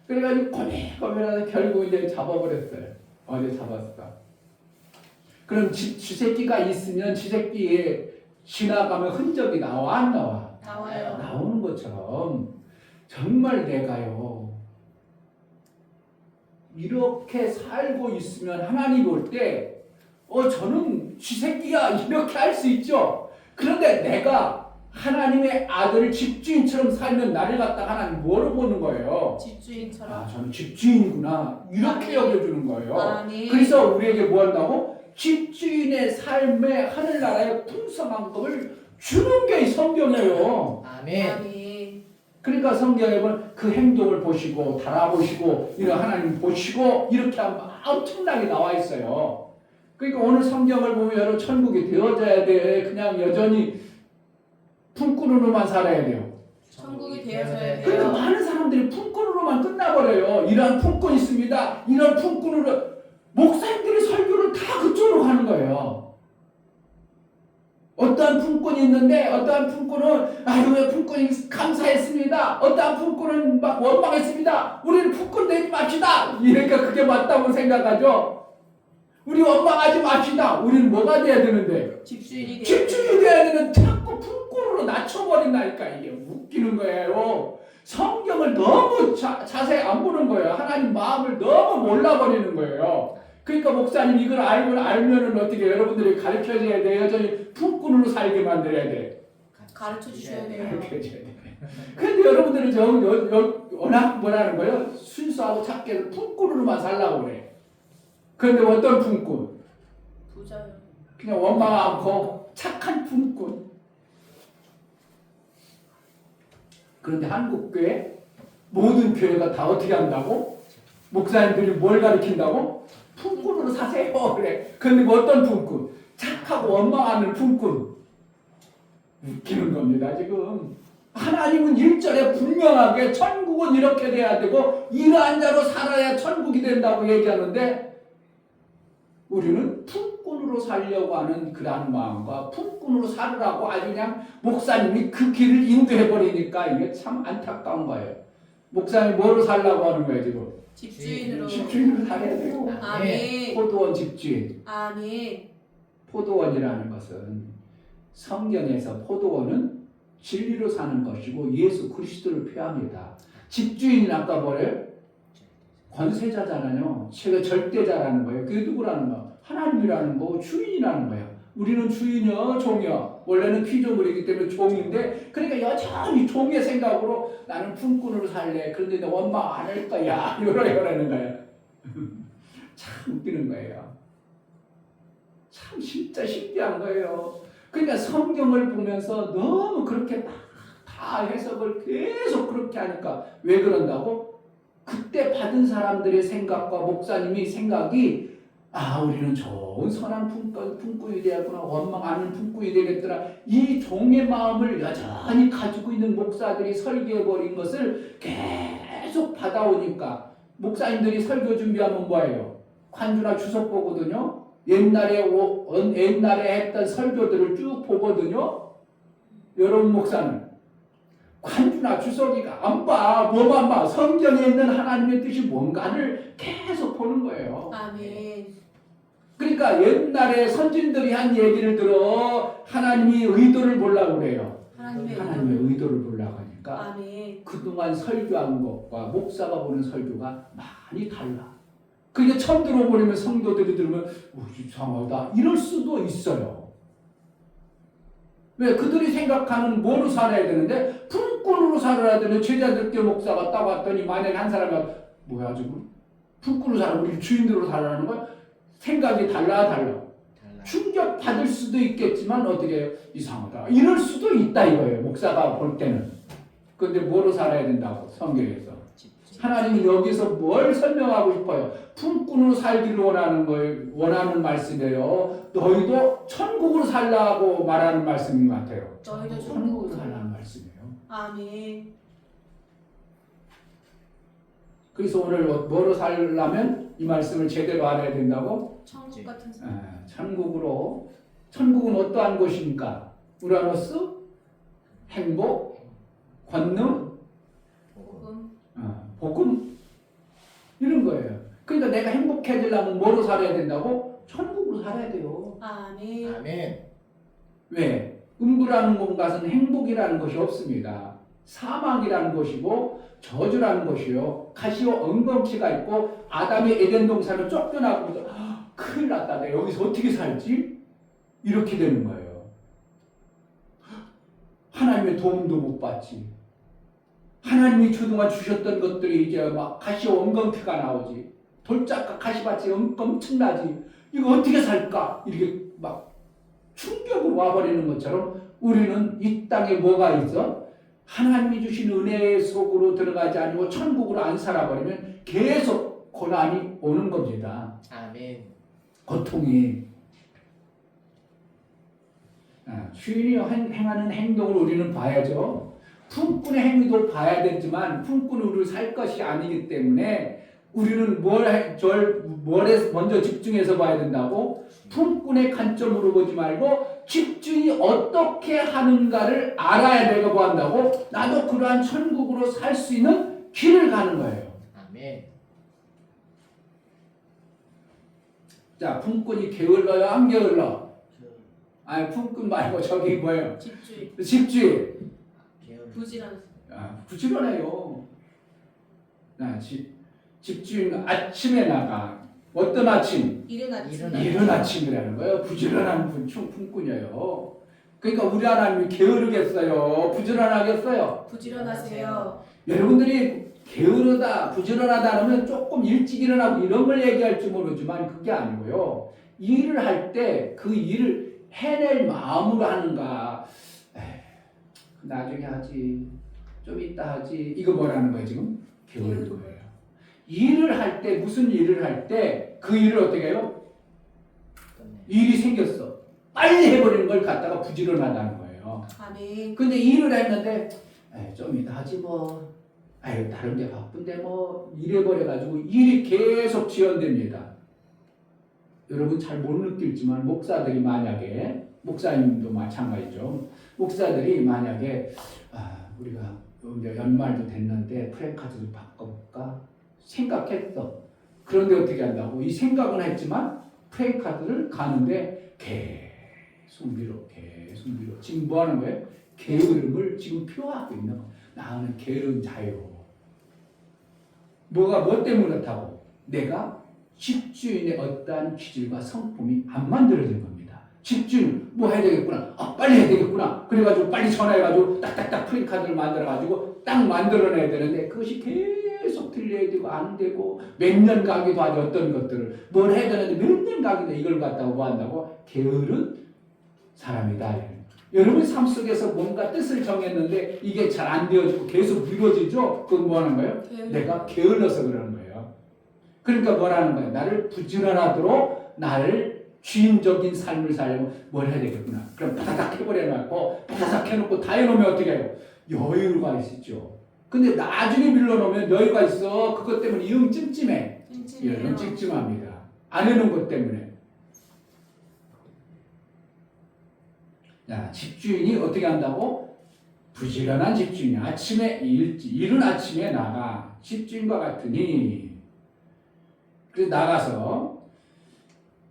그래가지고 고민하다 결국 이제 잡아버렸어요. 어제 잡았어. 그럼 쥐새끼가 있으면 쥐새끼에 지나가면 흔적이 나와 안 나와? 나와요. 나오는 것처럼 정말 내가요 이렇게 살고 있으면 하나님 볼 때 저는 쥐새끼야 이렇게 할 수 있죠. 그런데 내가 하나님의 아들 집주인처럼 살면 나를 갖다 하나님 뭐로 보는 거예요? 집주인처럼. 저는 집주인이구나 이렇게 여겨주는 거예요. 아멘. 그래서 우리에게 뭐 한다고? 집주인의 삶에 하늘나라의 풍성한 것을 주는 게 성경이에요. 아멘. 아멘. 그러니까 성경에 보면 그 행동을 보시고 달아보시고 이런 하나님 보시고 이렇게 하면 엄청나게 나와 있어요. 그러니까 오늘 성경을 보면 여러분 천국이 되어져야 돼. 그냥 여전히 품꾼으로만 살아야 돼요. 천국이 되어져야 그러니까 돼요. 많은 사람들이 품꾼으로만 끝나버려요. 이런 품꾼이 있습니다. 이런 품꾼으로 목사님들이 설교를 다 그쪽으로 가는 거예요. 어떠한 품꾼이 있는데 어떠한 품꾼은 아유 품꾼이 감사했습니다. 어떠한 품꾼은 막 원망했습니다. 우리는 품꾼 되지 맙시다. 이러니까 그게 맞다고 생각하죠. 우리 원망하지 맙시다. 우리는 뭐가 돼야 되는데? 집주인이 집주인이 돼야 되는 자꾸 품꾼으로 낮춰버린다니까. 이게 웃기는 거예요. 성경을 너무 자세히 안 보는 거예요. 하나님 마음을 너무 몰라버리는 거예요. 그러니까 목사님 이걸 알면은 어떻게 여러분들이 가르쳐줘야 돼. 여전히 품꾼으로 살게 만들어야 돼. 가르쳐 주셔야 돼요. 가르쳐줘야 돼. 근데 여러분들은 워낙 뭐라는 거예요? 순수하고 착게 품꾼으로만 살라고 그래. 그런데 어떤 품꾼? 부자요. 그냥 원망 않고 착한 품꾼. 그런데 한국 교회 모든 교회가 다 어떻게 한다고? 목사님들이 뭘 가르친다고? 품꾼으로 사세요 그래. 그런데 뭐 어떤 품꾼? 착하고 원망하는 품꾼. 웃기는 겁니다 지금. 하나님은 1절에 분명하게 천국은 이렇게 돼야 되고 이러한 자로 살아야 천국이 된다고 얘기하는데 우리는 품꾼으로 살려고 하는 그런 마음과 품꾼으로 살으라고 아주 그냥 목사님이 그 길을 인도해버리니까 이게 참 안타까운 거예요. 목사님이 뭐로 살라고 하는 거예요 지금? 집주인으로. 집주인으로 살아야 돼요. 아멘. 포도원 집주인. 아멘. 포도원이라는 것은 성경에서 포도원은 진리로 사는 것이고 예수 그리스도를 표합니다. 집주인은 아까 뭐래요? 권세자잖아요. 제가 절대자라는 거예요. 그게 누구라는 거? 하나님이라는 거, 주인이라는 거예요. 우리는 주인이요, 종이요. 원래는 피조물이기 때문에 종인데, 그러니까 여전히 종의 생각으로 나는 품꾼으로 살래. 그런데 너 원망 안 할 거야. 이러라는 거예요. 참 웃기는 거예요. 참 진짜 신기한 거예요. 그러니까 성경을 보면서 너무 그렇게 막 다 해석을 계속 그렇게 하니까 왜 그런다고? 그때 받은 사람들의 생각과 목사님이 생각이 우리는 좋은 선한 품꾼이 되었구나. 원망 않는 품꾼이 되겠더라. 이 종의 마음을 여전히 가지고 있는 목사들이 설교해버린 것을 계속 받아오니까 목사님들이 설교 준비하면 뭐예요? 관주나 주석 보거든요. 옛날에 했던 설교들을 쭉 보거든요. 여러분 목사는 관주나 주석이가 안 봐. 뭐만 봐. 성경에 있는 하나님의 뜻이 뭔가를 계속 보는 거예요. 아멘. 그러니까 옛날에 선진들이 한 얘기를 들어 하나님이 의도를 보려고 그래요. 하나님의 의도를 보려고 하니까 아멘. 그동안 설교한 것과 목사가 보는 설교가 많이 달라. 그러니까 처음 들어보려면 성도들이 들으면 이상하다 이럴 수도 있어요. 왜? 그들이 생각하는 뭐로 살아야 되는데 품꾼으로 살아야 되는 제자들께 목사가 딱 왔더니 만약에 한 사람이 뭐야 지금 품꾼으로 살아 우리 주인으로 살아라는 거야? 생각이 달라. 충격 받을 수도 있겠지만 어떻게 해요? 이상하다 이럴 수도 있다 이거예요. 목사가 볼 때는. 그런데 뭐로 살아야 된다고 성경에서 하나님은 여기서 뭘 설명하고 싶어요? 품꾼으로 살기를 원하는 말씀이에요. 너희도 천국으로 살라고 말하는 말씀인 것 같아요. 너희도 천국으로 살라는 말씀이에요. 아멘. 그래서 오늘 뭐로 살려면 이 말씀을 제대로 알아야 된다고? 천국 같은 삶. 천국은 어떠한 곳입니까? 우라노스, 행복, 권능, 복음 이런 거예요. 그러니까 내가 행복해지려면 뭐로 살아야 된다고? 천국으로 살아야 돼요. 아멘. 아멘. 왜? 음부라는 곳은 행복이라는 것이 없습니다. 사망이라는 것이고 저주라는 것이요. 가시와 엉겅퀴가 있고 아담이 에덴 동산을 쫓겨나고 큰일 났다. 내가 여기서 어떻게 살지? 이렇게 되는 거예요. 하나님의 도움도 못 받지. 하나님이 그동안 주셨던 것들이 이제 막 가시와 엉겅퀴가 나오지. 돌짝과 가시밭이 엄청나지. 이거 어떻게 살까? 이렇게 막 충격으로 와버리는 것처럼 우리는 이 땅에 뭐가 있어? 하나님이 주신 은혜 속으로 들어가지 아니고 천국으로 안 살아버리면 계속 고난이 오는 겁니다. 아멘. 고통이. 주인이 행하는 행동을 우리는 봐야죠. 품꾼의 행위도 봐야 되지만 품꾼으로 살 것이 아니기 때문에 우리는 뭘에 먼저 집중해서 봐야 된다고? 품꾼의 관점으로 보지 말고 집주인이 어떻게 하는가를 알아야 내가 뭐 한다고? 나도 그러한 천국으로 살 수 있는 길을 가는 거예요. 아멘. 자, 품꾼이 게을러요? 안 게을러? 아니, 품꾼 말고 저기 뭐예요? 집주인. 집주인. 부지런. 부지런해요. 집주인 아침에 나가. 어떤 아침? 이른 아침. 이른 아침이라는 거예요. 부지런한 품꾼이에요. 그러니까 우리 하나님이 게으르겠어요? 부지런하겠어요? 부지런하세요. 여러분들이 게으르다, 부지런하다 하면 조금 일찍 일어나고 이런 걸 얘기할지 모르지만 그게 아니고요. 일을 할 때 그 일을 해낼 마음으로 하는가. 에이, 나중에 하지. 좀 이따 하지. 이거 뭐라는 거예요 지금? 게으른 거예요. 일을 할 때 무슨 일을 할 때 그 일을 어떻게 해요? 일이 생겼어. 빨리 해버리는 걸 갖다가 부지런하다는 거예요. 아멘. 근데 일을 했는데 에이, 좀 이따 하지 뭐. 아유 다른 게 바쁜데 뭐 이래버려가지고 일이 계속 지연됩니다. 여러분 잘 못 느낄지만 목사들이 만약에 목사님도 마찬가지죠. 목사들이 만약에 우리가 이제 연말도 됐는데 프랜카드도 바꿔볼까 생각했어. 그런데 어떻게 한다고? 이 생각은 했지만 프랜카드를 가는데 계속 밀어. 지금 뭐 하는 거예요? 게으름을 지금 표하고 있는 거예요. 나는 게으른 자유. 뭐 때문에 그렇다고? 내가 집주인의 어떠한 기질과 성품이 안 만들어진 겁니다. 집주인 뭐 해야 되겠구나. 빨리 해야 되겠구나. 그래가지고 빨리 전화해가지고 딱딱딱 프린카드를 만들어가지고 딱 만들어내야 되는데 그것이 계속 들려야 되고 안 되고 몇 년 가기도 하죠. 어떤 것들을 뭘 해야 되는데 몇 년 가기도 이걸 갖다가 뭐 한다고? 게으른 사람이다. 여러분 삶 속에서 뭔가 뜻을 정했는데 이게 잘 안 되어지고 계속 미뤄지죠? 그건 뭐 하는 거예요? 내가 게을러서 그러는 거예요. 그러니까 뭐라는 거예요? 나를 부지런하도록 나를 주인적인 삶을 살려고 뭘 해야 되겠구나. 그럼 바다닥 해버려놓고 바다닥 해놓고 다 해놓으면 어떻게 해요? 여유가 있죠. 근데 나중에 밀어놓으면 여유가 있어. 그것 때문에 영 찜찜해. 영 찜찜합니다. 안 해놓은 것 때문에. 자, 집주인이 어떻게 한다고? 부지런한 집주인이 아침에 이른 아침에 나가 집주인과 같으니 그래서 나가서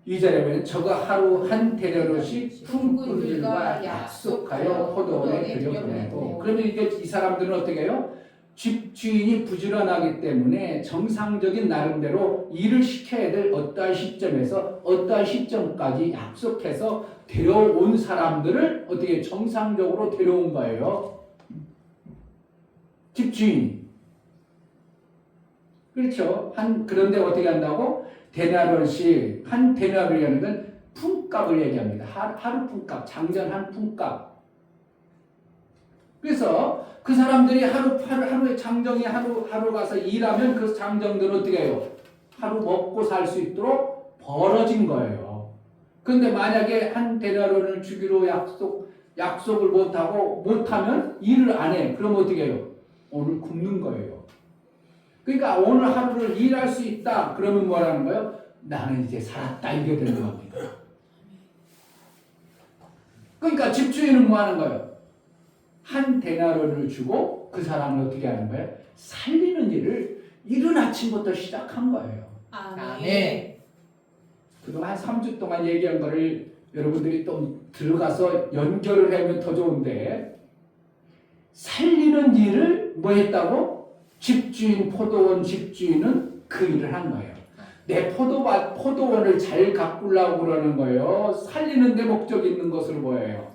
이 자리에 보면 저가 하루 한 대련씩 품꾼들과 약속하여 포도원에 들여보내고 그러면 이게 이 사람들은 어떻게 해요? 집주인이 부지런하기 때문에 정상적인 나름대로 일을 시켜야 될 어떠한 시점에서 어떠한 시점까지 약속해서 데려온 사람들을 어떻게 정상적으로 데려온 거예요. 집주인이. 그렇죠. 그런데 어떻게 한다고? 데나리온씩 한 데나리온이라는 건 품값을 얘기합니다. 하루 품값, 장전 한 품값. 그래서 그 사람들이 하루에 장정이 하루 가서 일하면 그 장정들은 어떻게 해요? 하루 먹고 살 수 있도록 벌어진 거예요. 그런데 만약에 한 데나리온을 주기로 약속을 못하면 일을 안 해. 그럼 어떻게 해요? 오늘 굶는 거예요. 그러니까 오늘 하루를 일할 수 있다. 그러면 뭐라는 거예요? 나는 이제 살았다. 이게 되는 겁니다. 그러니까 집주인은 뭐 하는 거예요? 한 데나리온을 주고 그 사람을 어떻게 하는 거예요? 살리는 일을 이른 아침부터 시작한 거예요. 아멘. 그동안 한 3주 동안 얘기한 거를 여러분들이 또 들어가서 연결을 하면 더 좋은데 살리는 일을 뭐 했다고? 포도원 집주인은 그 일을 한 거예요. 내 포도원을 잘 가꾸려고 그러는 거예요. 살리는 데 목적이 있는 것으로 보여요.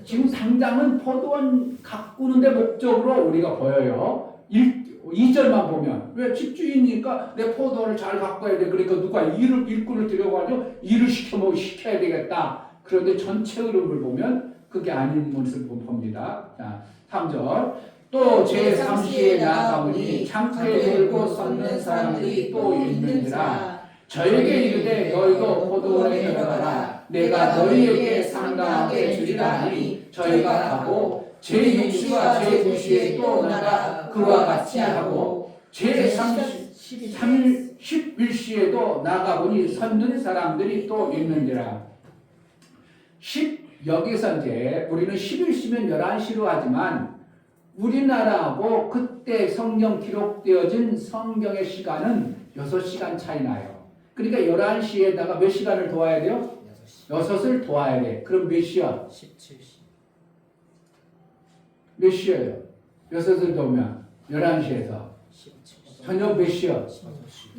지금 당장은 포도원 가꾸는 데 목적으로 우리가 보여요. 2절만 보면 왜 집주인이니까 내 포도원을 잘 가꿔야 돼. 그러니까 누가 일꾼을 들여가지고 일을 시켜야 되겠다. 그런데 전체 흐름을 보면 그게 아닌 것을 봅니다. 자, 3절 또 제3시에 나가보니 창패 들고 섰는 사람들이 또 있는지라 저에게 이르되 너희도 포도원에 들어가라. 내가 너희에게 상당하게 주리라 하니 저희가 가고 제6시와 제9시에 또 나가 그와 같이 하고 제11시에도 나가보니 섰는 사람들이 또 있는지라. 여기서 이제 우리는 11시면 11시로 하지만 우리나라하고 그때 성경 기록되어진 성경의 시간은 6시간 차이 나요. 그러니까 11시에다가 몇 시간을 도와야 돼요? 6을 도와야 돼. 그럼 몇 시야? 17시. 몇 시예요? 6을 도우면 11시에서 17시. 저녁 몇 시야? 15시.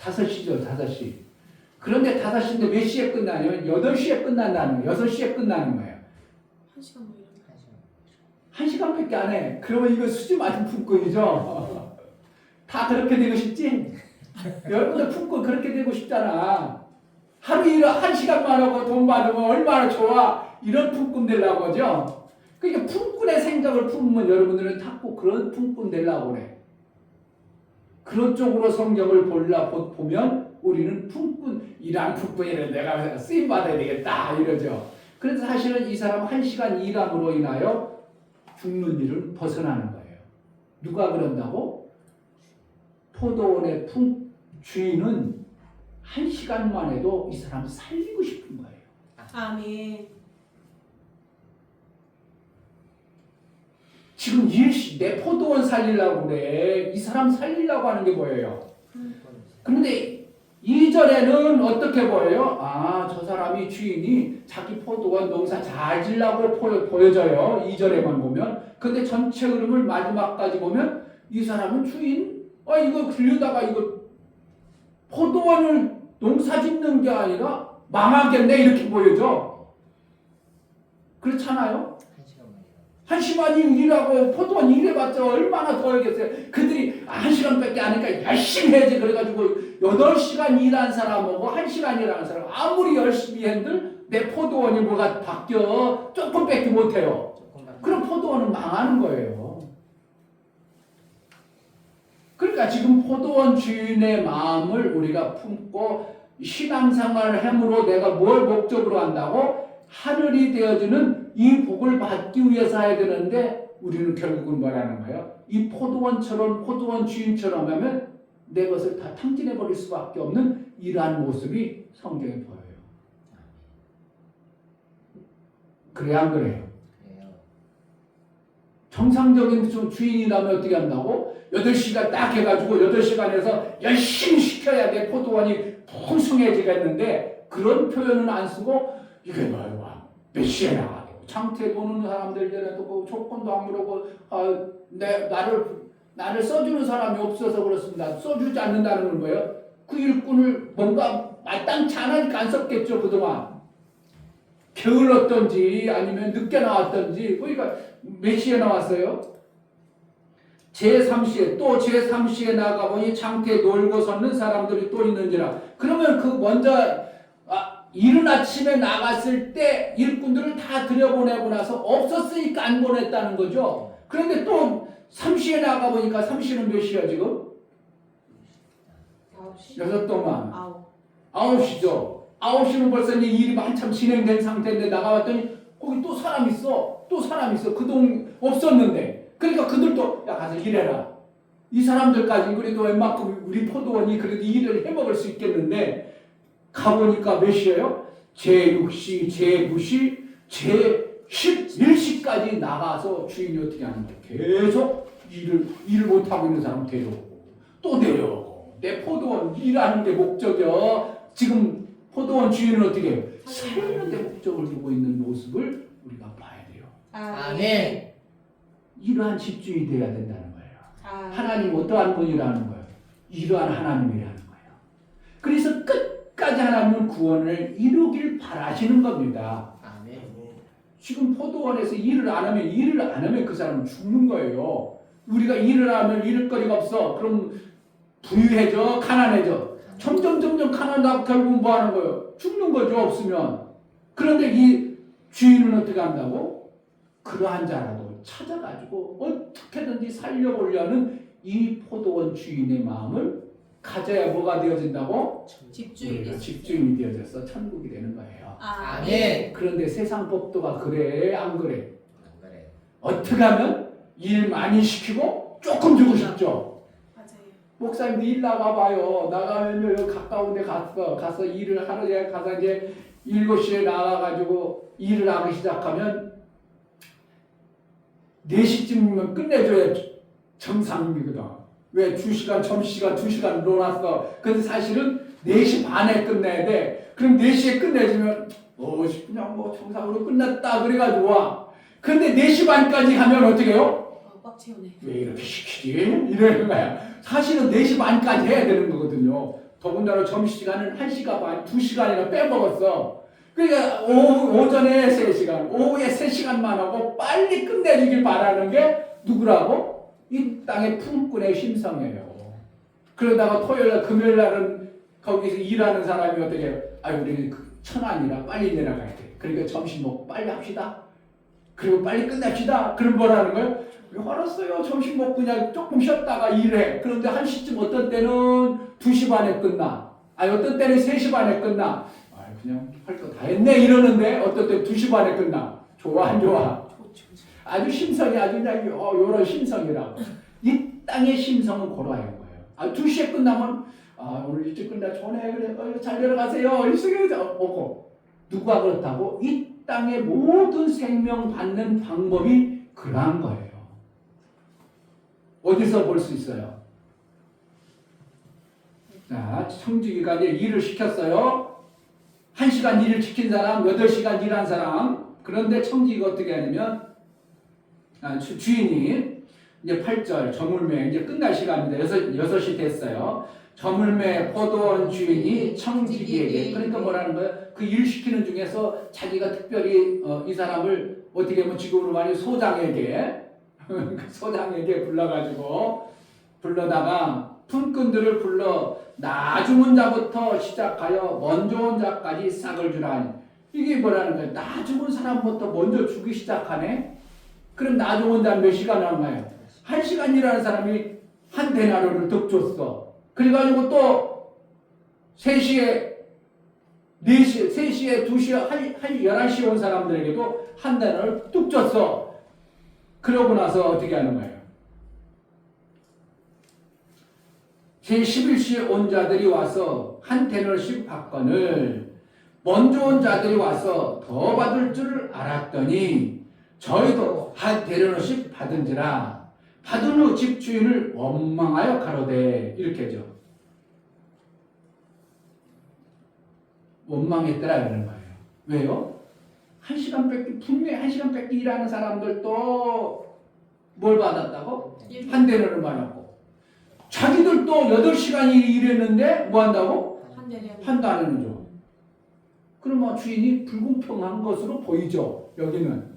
5시죠, 5시. 그런데 5시인데 몇 시에 끝나냐면 8시에 끝난다는 거예요. 6시에 끝나는 거예요. 1시간 뭐 이런. 1시간밖에 안 해. 그러면 이거 수지 맞은 품꾼이죠. 다 그렇게 되고 싶지? 여러분들 품꾼 그렇게 되고 싶잖아. 하루 일을 1시간만 하고 돈 받으면 얼마나 좋아. 이런 품꾼 되려고 하죠. 그러니까 품꾼의 생각을 품으면 여러분들은 자꾸 그런 품꾼 되려고 그래. 그런 쪽으로 성경을 보면 우리는 품꾼이란 품꾼이래. 내가 쓰임 받아야 되겠다 이러죠. 그래서 사실은 이 사람 1시간 일함으로 인하여 죽는 일은 벗어나는 거예요. 누가 그런다고? 포도원의 주인은 1시간만 해도 이 사람 살리고 싶은 거예요. 아멘. 지금 내 포도원 살리려고 그래. 이 사람 살리려고 하는 게 보여요. 그런데 2절에는 어떻게 보여요? 아, 저 사람이 주인이 자기 포도원 농사 잘 지려고 보여져요. 2절에만 보면. 근데 전체 흐름을 마지막까지 보면 이 사람은 주인? 이거 길려다가 이거 포도원을 농사 짓는 게 아니라 망하겠네 이렇게 보여져. 그렇잖아요? 1시간이 일하고 포도원 일해봤자 얼마나 더 하겠어요. 그들이 1시간밖에 안 하니까 열심히 해야지. 그래가지고 8시간 일한 사람하고 1시간 일하는 사람 아무리 열심히 한들 내 포도원이 뭐가 바뀌어 조금밖에 못해요. 그럼 포도원은 망하는 거예요. 그러니까 지금 포도원 주인의 마음을 우리가 품고 신앙생활을 함으로 내가 뭘 목적으로 한다고? 하늘이 되어주는 이 복을 받기 위해서 해야 되는데 우리는 결국은 뭐라는 거예요? 이 포도원처럼 포도원 주인처럼 하면 내 것을 다 탕진해버릴 수밖에 없는 이러한 모습이 성경에 보여요. 그래야 안 그래요? 정상적인 주인이라면 어떻게 한다고? 8시간 딱 해가지고 8시간에서 열심히 시켜야 돼. 포도원이 풍성해지겠는데 그런 표현은 안 쓰고 이게 뭐야? 몇 시에 나가고 창태 보는 사람들한테도 그 조건도 안 물어보고 나를 써주는 사람이 없어서 그렇습니다. 써주지 않는다는 건 뭐예요? 그 일꾼을 뭔가 마땅치 않으니까 안 썼겠죠. 그동안 게을렀던지 아니면 늦게 나왔던지. 그러니까 몇 시에 나왔어요? 제3시에 또 제3시에 나가보니 창태에 놀고 섰는 사람들이 또 있는지라. 그러면 그 먼저 이른 아침에 나갔을 때 일꾼들을 다 들여보내고 나서 없었으니까 안 보냈다는 거죠. 그런데 또 3시에 나가보니까 3시는 몇 시야 지금? 9시. 여섯 동안 9. 9시죠. 9시는 벌써 이제 일이 한참 진행된 상태인데 나가봤더니 거기 또 사람 있어. 그동 없었는데. 그러니까 그들도 야 가서 일해라. 이 사람들까지 그래도 웬만큼 우리 포도원이 그래도 일을 해먹을 수 있겠는데 가보니까 몇 시예요? 제6시, 제9시, 제11시까지 나가서 주인이 어떻게 하는 거예요? 계속 일을 못하고 있는 사람 데려오고 또 데려오고. 내 포도원 일하는 게 목적이요. 지금 포도원 주인은 어떻게 해요? 살리는 데 목적을 두고 있는 모습을 우리가 봐야 돼요. 아멘. 이러한 집주인이 돼야 된다는 거예요. 아멘. 하나님 어떠한 분이라는 거예요? 이러한 하나님이라는 거예요. 그래서 끝까지 하나님은 구원을 이루길 바라시는 겁니다. 아멘. 지금 포도원에서 일을 안 하면 그 사람은 죽는 거예요. 우리가 일을 하면 잃을 거리가 없어. 그럼 부유해져, 가난해져. 점점 가난하고 결국은 뭐 하는 거예요? 죽는 거죠, 없으면. 그런데 이 주인은 어떻게 한다고? 그러한 자라도 찾아가지고 어떻게든지 살려보려는 이 포도원 주인의 마음을 가져야 뭐가 되어진다고? 우리가 집주인이 되어져서 천국이 되는 거예요. 아멘. 그런데 세상 법도가 그래? 안 그래? 안 그래. 어떻게 하면 일 많이 시키고 조금 주고 싶죠? 맞아요. 목사님도 일 나가봐요. 나가면요, 여기 가까운 데 가서 일을 하루에 가서 이제 7시에 나와가지고 일을 하기 시작하면 4시쯤이면 끝내줘야 정상이거든. 왜? 2시간, 점심시간 2시간 놀았어. 근데 사실은 4시 반에 끝내야 돼. 그럼 4시에 끝내주면 10분이면 뭐 정상으로 끝났다 그래가지고 와. 근데 4시 반까지 가면 어떻게 해요? 꽉 채우네. 왜 이렇게 시키지? 이러는 거야. 사실은 4시 반까지 해야 되는 거거든요. 더군다나 점심시간은 1시간 반, 2시간이나 빼먹었어. 그러니까 오전에 3시간, 오후에 3시간만 하고 빨리 끝내주길 바라는 게 누구라고? 이 땅의 품꾼의 심성이에요. 그러다가 토요일날, 금요일날은 거기서 일하는 사람이 어떻게 해요? 우리는 천안이라 빨리 내려가야 돼. 그러니까 점심 먹고 빨리 합시다. 그리고 빨리 끝냅시다. 그럼 뭐라는 거예요? 알았어요. 점심 먹고 그냥 조금 쉬었다가 일해. 그런데 1시쯤 어떤 때는 2시 반에 끝나. 어떤 때는 3시 반에 끝나. 그냥 할 거 다 했네 이러는데 어떤 때는 2시 반에 끝나. 좋아 안 좋아? 아주 심성이 아주 그냥 요런 심성이라고. 이 땅의 심성은 그러한 거예요. 2시에 끝나면 오늘 일찍 끝나 좋네 그래 잘 내려가세요. 이렇게 오고 누가 그렇다고? 이 땅의 모든 생명 받는 방법이 그러한 거예요. 어디서 볼 수 있어요? 자, 청지기가 이제 일을 시켰어요. 1시간 일을 시킨 사람, 8시간 일한 사람. 그런데 청지기가 어떻게 하냐면 주인이 이제 8절 저물매 이제 끝날 시간입니다. 6시 됐어요. 저물매 포도원 주인이 청지기에게 그러니까 뭐라는 거예요? 그 일 시키는 중에서 자기가 특별히 이 사람을 어떻게 보면 지금으로 말하면 소장에게 불러다가 품꾼들을 불러 나중 온 자부터 시작하여 먼저 온 자까지 싹을 주라. 이게 뭐라는 거예요? 나중 온 사람부터 먼저 주기 시작하네? 그럼 나중 온 자는 몇 시간 한 거예요? 1시간 일하는 사람이 한 데나리온을 득 줬어. 그래가지고 또 3시에 4시, 3시에 2시에 11시에 온 사람들에게도 한 데나리온을 뚝 줬어. 그러고 나서 어떻게 하는 거예요? 제11시에 온 자들이 와서 한 데나리온씩 받거늘 먼저 온 자들이 와서 더 받을 줄을 알았더니 저희도 한 데나리온씩 받은지라 받은 후 집주인을 원망하여 가로되 이렇게 하죠. 원망했더라 이러는 거예요. 왜요? 1시간 뺏기 분명히 1시간 뺏기 일하는 사람들도 뭘 받았다고? 한 데나리온을 받았고 자기들도 8시간 일했는데 뭐 한다고? 한 데나리온을 줘. 그러면 주인이 불공평한 것으로 보이죠. 여기는.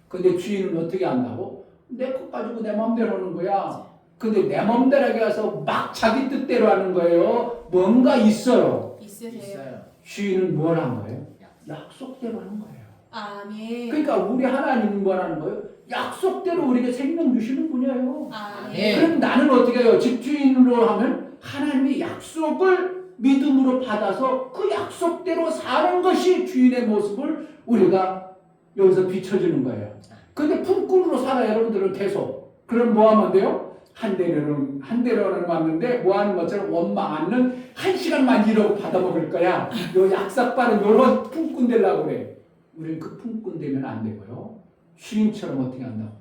근데 주인은 어떻게 한다고? 내 것 가지고 내 마음대로 하는 거야. 근데 내 마음대로 하게 해서 막 자기 뜻대로 하는 거예요. 뭔가 있어요. 있으세요. 주인은 뭘 한 거예요? 약속대로 하는 거예요. 아멘. 그러니까 우리 하나님은 뭘 하는 거예요? 약속대로 우리에게 생명 주시는 분이에요. 아멘. 그럼 나는 어떻게 해요? 집주인으로 하면 하나님의 약속을 믿음으로 받아서 그 약속대로 사는 것이 주인의 모습을 우리가 여기서 비춰주는 거예요. 근데 품꾼으로 살아 여러분들은 계속. 그럼 뭐 하면 돼요? 한 대로는 왔는데 뭐 하는 것처럼 원망 않는 1시간만 일하고 받아먹을 거야. 요 약삭빠른 요런 품꾼 되려고 그래. 우리는 그 품꾼 되면 안 되고요. 주인처럼 어떻게 한다고?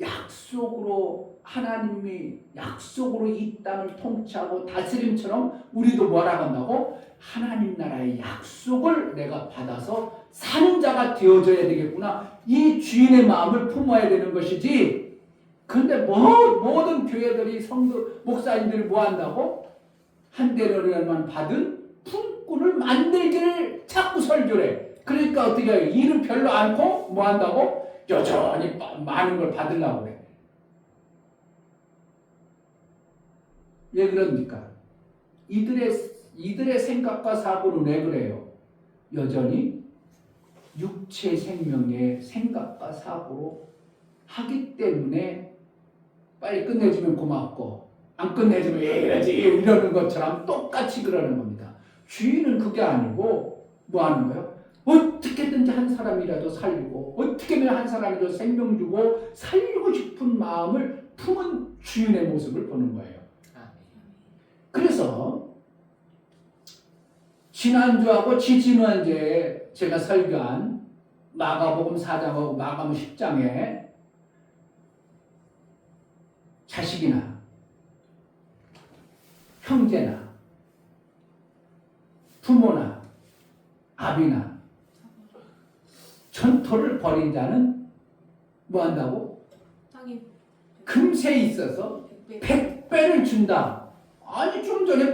약속으로 하나님이 약속으로 이 땅을 통치하고 다스림처럼 우리도 뭐라고 한다고? 하나님 나라의 약속을 내가 받아서 사는 자가 되어져야 되겠구나. 이 주인의 마음을 품어야 되는 것이지. 그런데 모든 교회들이 성도 목사님들이 뭐 한다고? 한 데나리온만 받은 품꾼을 만들기를 자꾸 설교래. 그러니까 어떻게 해요? 일은 별로 않고 뭐 한다고? 여전히 많은 걸 받으려고 그래. 왜 그럽니까? 이들의 생각과 사고는 왜 그래요? 여전히 육체 생명의 생각과 사고로 하기 때문에 빨리 끝내주면 고맙고 안 끝내주면 왜 이러지 이러는 것처럼 똑같이 그러는 겁니다. 주인은 그게 아니고 뭐 하는 거예요? 어떻게든지 한 사람이라도 살리고 어떻게 하면 한 사람이라도 생명 주고 살리고 싶은 마음을 품은 주인의 모습을 보는 거예요. 그래서 지난주하고 지지난주에 제가 설교한 마가복음 4장하고 마가복음 10장에 자식이나 형제나 부모나 아비나 전토를 벌인 자는 뭐 한다고? 금세에 있어서 100배를 준다. 아니 좀 전에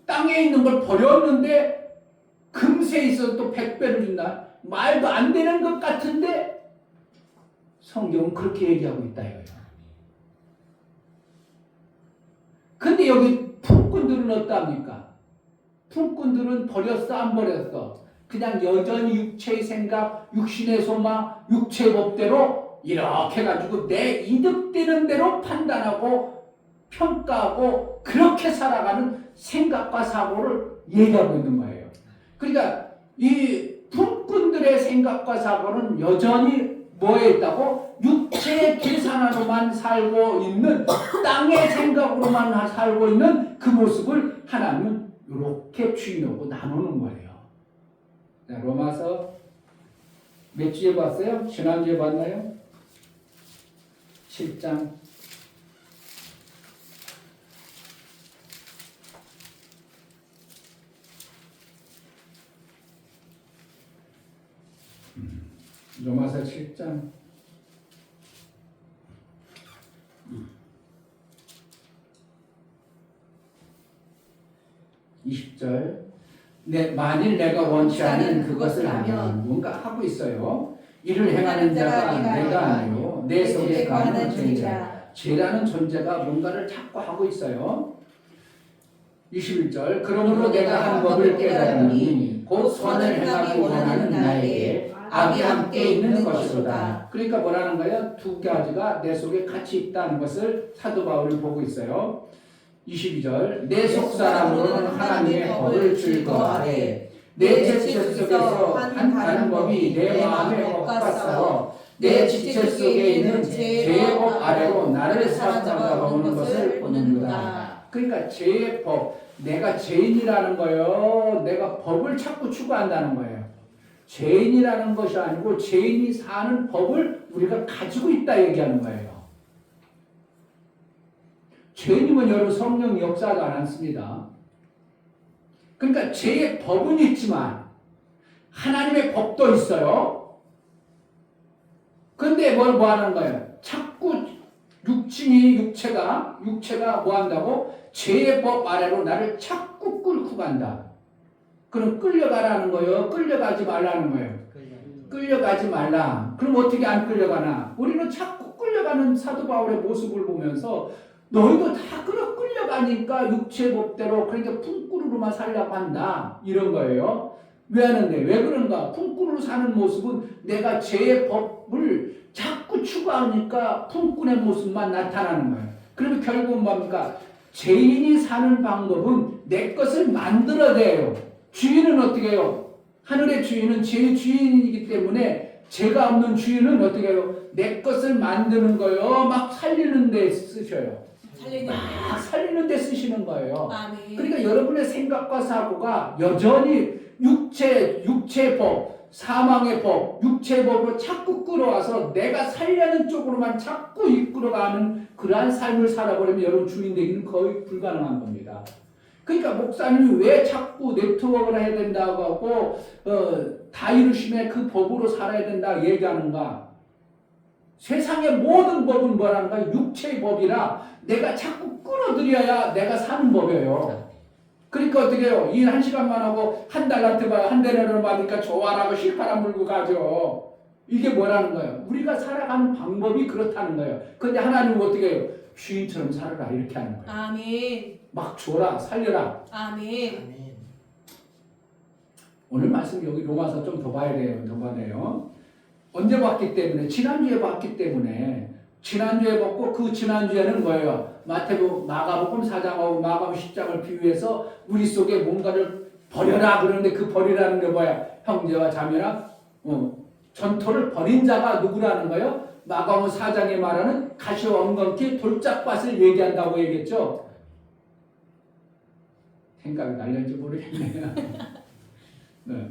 땅에 있는 걸 버렸는데 금세 있어서 또 100배를 준다. 말도 안 되는 것 같은데 성경은 그렇게 얘기하고 있다 이거예요. 근데 여기 품꾼들은 어떠합니까? 품꾼들은 버렸어 안 버렸어? 그냥 여전히 육체의 생각, 육신의 소망, 육체의 법대로 이렇게 해가지고 내 이득되는 대로 판단하고 평가하고 그렇게 살아가는 생각과 사고를 얘기하고 있는 거예요. 그러니까 이 품꾼들의 생각과 사고는 여전히 뭐에 있다고? 육체의 계산으로만 살고 있는, 땅의 생각으로만 살고 있는 그 모습을 하나님은 이렇게 주인하고 나누는 거예요. 자, 로마서 몇 주에 봤어요? 지난주에 봤나요? 7장 7장 20절 만일 내가 원치 않은 그것을 하면 뭔가 하고 있어요. 이를 행하는 자가 내가 아니요 내 속에 거하는 죄자. 죄라는 존재가 뭔가를 자꾸 하고 있어요. 21절 그러므로 내가 한 법을 깨달으니 곧 선을 행하기 원하는 나에게 악이 함께 있는 것이로다. 그러니까 뭐라는 거예요? 두 가지가 내 속에 같이 있다는 것을 사도 바울이 보고 있어요. 22절 내 속사람으로는 하나님의 법을 즐거워하되 내 지체 속에서 한 다른 법이 내 마음에 법과 싸워 내 지체 속에 있는 죄의 법 아래로 나를 사로잡아 오는 것을 보는도다. 그러니까 죄의 법, 내가 죄인이라는 거예요. 내가 법을 자꾸 추구한다는 거예요. 죄인이라는 것이 아니고 죄인이 사는 법을 우리가 가지고 있다 얘기하는 거예요. 죄인이면 여러분 성령 역사하지 않습니다. 그러니까 죄의 법은 있지만 하나님의 법도 있어요. 그런데 뭘 뭐 하는 거예요? 자꾸 육체가 뭐 한다고? 죄의 법 아래로 나를 자꾸 끌고 간다. 그럼 끌려가라는 거예요? 끌려가지 말라는 거예요? 끌려가지 말라. 그럼 어떻게 안 끌려가나? 우리는 자꾸 끌려가는 사도 바울의 모습을 보면서 너희도 다 끌려가니까 육체 법대로 그러니까 품꾼으로만 살려고 한다. 이런 거예요. 왜 하는데? 왜 그런가? 품꾼으로 사는 모습은 내가 죄의 법을 자꾸 추구하니까 품꾼의 모습만 나타나는 거예요. 그러면 결국은 뭡니까? 죄인이 사는 방법은 내 것을 만들어내요. 주인은 어떻게 해요? 하늘의 주인은 제 주인이기 때문에 죄가 없는 주인은 어떻게 해요? 내 것을 만드는 거예요. 막 살리는 데 쓰셔요. 막 살리는 데 쓰시는 거예요. 아멘. 그러니까 여러분의 생각과 사고가 여전히 육체의 법, 사망의 법, 육체의 법으로 자꾸 끌어와서 내가 살려는 쪽으로만 자꾸 이끌어가는 그러한 삶을 살아버리면 여러분 주인 되기는 거의 불가능한 겁니다. 그러니까 목사님이 왜 자꾸 네트워크를 해야 된다고 하고 다이루심의 그 법으로 살아야 된다 얘기하는가? 세상의 모든 법은 뭐라는가? 육체의 법이라 내가 자꾸 끌어들여야 내가 사는 법이에요. 그러니까 어떻게 해요? 일 1시간만 하고 한 달한테 한 달을 받으니까 좋아라고 실바람 물고 가죠. 이게 뭐라는 거예요? 우리가 살아가는 방법이 그렇다는 거예요. 그런데 하나님은 어떻게 해요? 주인처럼 살아라 이렇게 하는 거예요. 아멘. 막 줘라, 살려라. 아멘. 오늘 말씀 여기 로마서 좀 더 봐야 돼요. 더 봐야 언제 봤기 때문에? 지난주에 봤기 때문에. 지난주에 봤고 그 지난주에는 뭐예요? 마가복음 4장하고 마가복음 10장을 비유해서 우리 속에 뭔가를 버려라 그러는데 그 버리라는 게 뭐야? 형제와 자매나 전토를 버린 자가 누구라는 거예요? 마가복음 4장에 말하는 가시와 엉겅퀴 돌짝밭을 얘기한다고 얘기했죠. 생각이 날렸는지 모르겠네요. 네.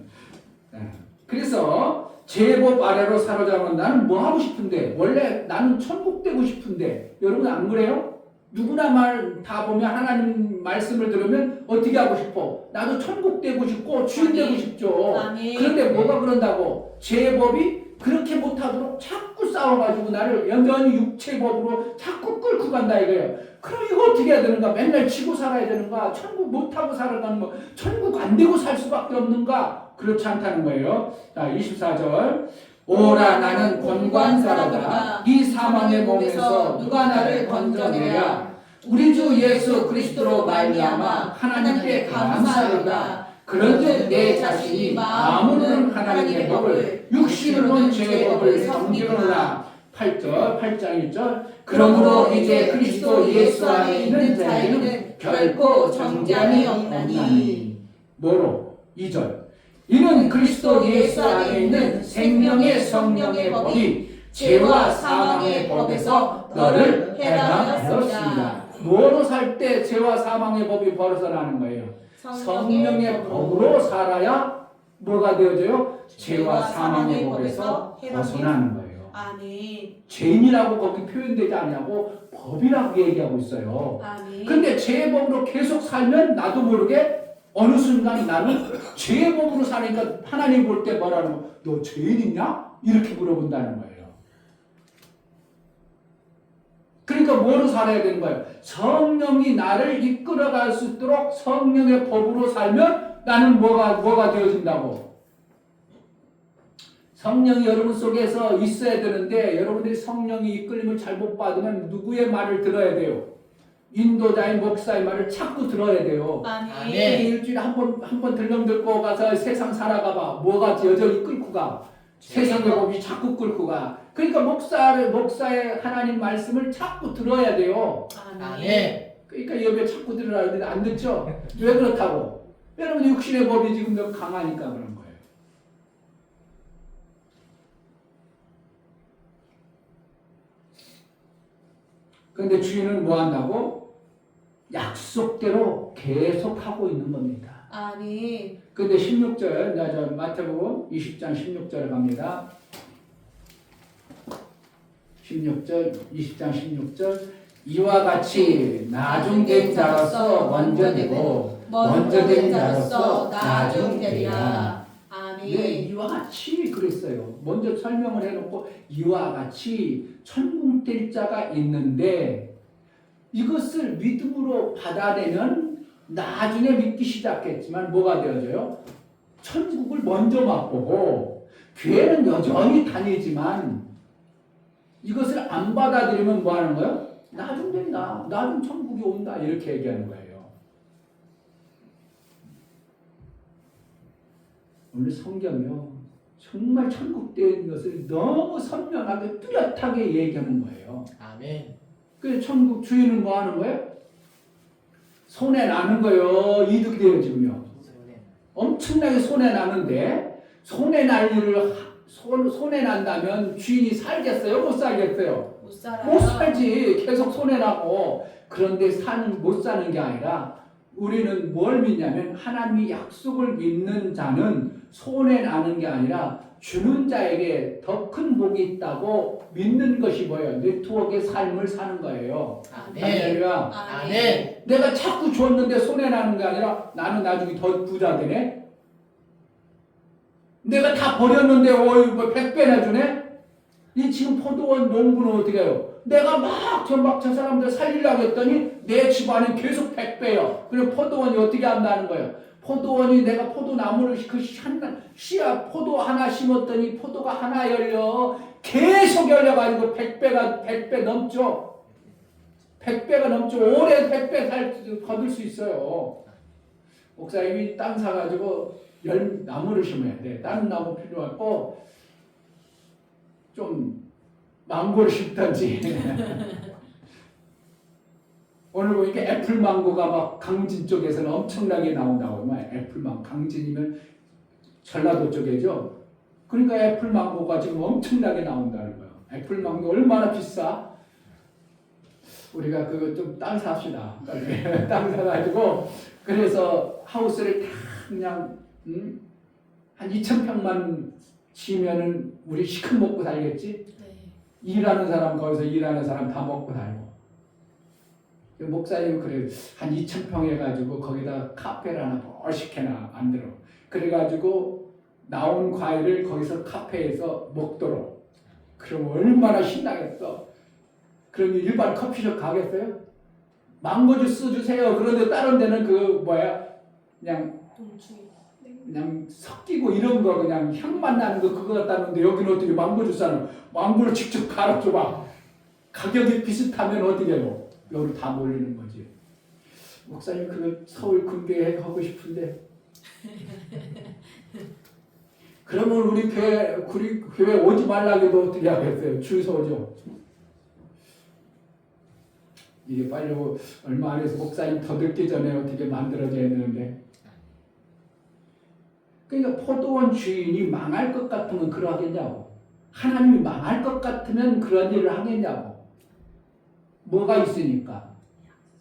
그래서 제법 아래로 사로잡은 나는 뭐 하고 싶은데 원래 나는 천국 되고 싶은데 여러분 안 그래요? 누구나 말 다 보면 하나님 말씀을 들으면 어떻게 하고 싶어? 나도 천국 되고 싶고 주인 되고 싶죠. 아멘. 그런데 뭐가 그런다고? 제법이 그렇게 못하도록 자꾸 싸워가지고 나를 여전히 육체법으로 자꾸 끌고 간다 이거예요. 그럼 이거 어떻게 해야 되는가? 맨날 지고 살아야 되는가? 천국 못하고 살아가는 거, 천국 안 되고 살 수밖에 없는가? 그렇지 않다는 거예요. 자, 24절. 오라 나는 권관사로다. 이 사망의 몸에서 누가 나를 건져내랴. 우리 주 예수 그리스도로 말미암아 하나님께 감사로다. 그런즉 내 자신이 마음으로는 하나님의 법을 육신으로는 죄의 법을 섬기노라. 8장 1절. 그러므로 이제 그리스도 예수 안에 있는 자에게는 결코 정죄함이 없나니. 뭐로? 2절. 이는 그리스도 예수 안에 있는 생명의 성령의 법이 죄와 사망의 법에서 너를 해방하였습니다. 뭐로 살 때 죄와 사망의 법이 벗어나는 거예요? 성령의 법으로 살아야 뭐가 되어져요? 죄와 사망의 법에서 벗어나는 거예요. 아멘. 죄인이라고 거기 표현되지 않냐고 법이라고 얘기하고 있어요. 아멘. 근데 죄의 법으로 계속 살면 나도 모르게 어느 순간 나는 죄의 법으로 사니까 하나님 볼 때 뭐라는 거? 너 죄인이냐? 이렇게 물어본다는 거예요. 그러니까 뭐로 살아야 되는 거예요? 성령이 나를 이끌어갈 수 있도록 성령의 법으로 살면 나는 뭐가 되어진다고? 성령이 여러분 속에서 있어야 되는데 여러분들이 성령이 이끌림을 잘못 받으면 누구의 말을 들어야 돼요? 인도자인 목사의 말을 자꾸 들어야 돼요. 아멘. 일주일에 한 번 들렁 듣고 가서 세상 살아가봐. 뭐가 여전히 끌고 가? 세상의 법이 자꾸 끌고 가. 그러니까 목사의 하나님 말씀을 자꾸 들어야 돼요. 아멘. 그러니까 예배 자꾸 들으라 하는데 안 듣죠? 왜 그렇다고? 여러분 육신의 법이 지금 너무 강하니까 그런 거예요. 그런데 주인은 뭐 한다고? 약속대로 계속 하고 있는 겁니다. 아멘. 근데 16절, 저 마태복음 20장 16절 갑니다. 16절, 20장 16절. 이와 같이 나중된 자로서 먼저 되고 먼저 된 자로서 나중되리라. 아멘. 네, 이와 같이 그랬어요. 먼저 설명을 해놓고 이와 같이 천국될 자가 있는데 이것을 믿음으로 받아내면 나중에 믿기 시작했지만 뭐가 되어져요? 천국을 먼저 맛보고 교회는 여전히 다니지만 이것을 안 받아들이면 뭐 하는 거예요? 나중 된다. 나중 천국이 온다. 이렇게 얘기하는 거예요. 오늘 성경이요. 정말 천국 되는 것을 너무 선명하게 뚜렷하게 얘기하는 거예요. 아멘. 그 천국 주인은 뭐 하는 거예요? 손해 나는 거예요. 이득이 되어지며. 엄청나게 손해 나는데 손해 날 일을 손해 난다면 주인이 살겠어요? 못 살겠어요? 못 살아요. 못 살지. 계속 손해 나고. 그런데 못 사는 게 아니라 우리는 뭘 믿냐면 하나님이 약속을 믿는 자는 손해 나는 게 아니라 주는 자에게 더 큰 복이 있다고 믿는 것이 뭐예요? 네트워크의 삶을 사는 거예요. 아멘. 할렐루야. 아멘. 내가 자꾸 줬는데 손해 나는 게 아니라 나는 나중에 더 부자 되네. 내가 다 버렸는데 뭐 100배나 주네. 이 지금 포도원 농부는 어떻게 해요? 내가 막 저 사람들 살리려고 했더니 내 집안은 계속 100배요. 그럼 포도원이 어떻게 한다는 거예요? 포도원이 내가 포도나무를 씨앗 포도 하나 심었더니 포도가 하나 열려 계속 열려가지고 100배 넘죠. 100배가 넘죠. 올해 100배 거둘 수 있어요. 목사님이 땅 사가지고 나무를 심어야 돼. 다른 나무 필요하고 좀 망고를 심든지. 오늘 보니까 애플망고가 막 강진 쪽에서는 엄청나게 나온다고. 애플망고 강진이면 전라도 쪽이죠. 그러니까 애플망고가 지금 엄청나게 나온다는 거예요. 애플망고 얼마나 비싸? 우리가 그거 좀 땅 삽시다. 땅 사가지고 그래서 하우스를 다 그냥 한 2,000평만 지으면은 우리 시큰 먹고 살겠지? 네. 일하는 사람 거기서 일하는 사람 다 먹고 살고. 목사님은 그래 한 2,000평 해가지고 거기다 카페를 하나 멋있게나 만들어. 그래가지고 나온 과일을 거기서 카페에서 먹도록. 그럼 얼마나 신나겠어. 그럼 일반 커피숍 가겠어요? 망고 주스 주세요. 그런데 다른 데는 그냥 섞이고 이런 거 그냥 향만 나는 거 그거 갖다 놓는데 여기는 어떻게 망고 주스는 망고를 직접 갈아줘봐. 가격이 비슷하면 어떻게 해요? 여기로 다 몰리는 거지. 목사님 그거 서울 근교에 하고 싶은데 그러면 우리 교회 오지 말라고 해도 어떻게 하겠어요? 줄 서죠. 이게 빨리 얼마 안 해서 목사님 더 늦기 전에 어떻게 만들어져야 되는데. 그러니까 포도원 주인이 망할 것 같으면 그러하겠냐고. 하나님이 망할 것 같으면 그런 일을 하겠냐고. 뭐가 있으니까.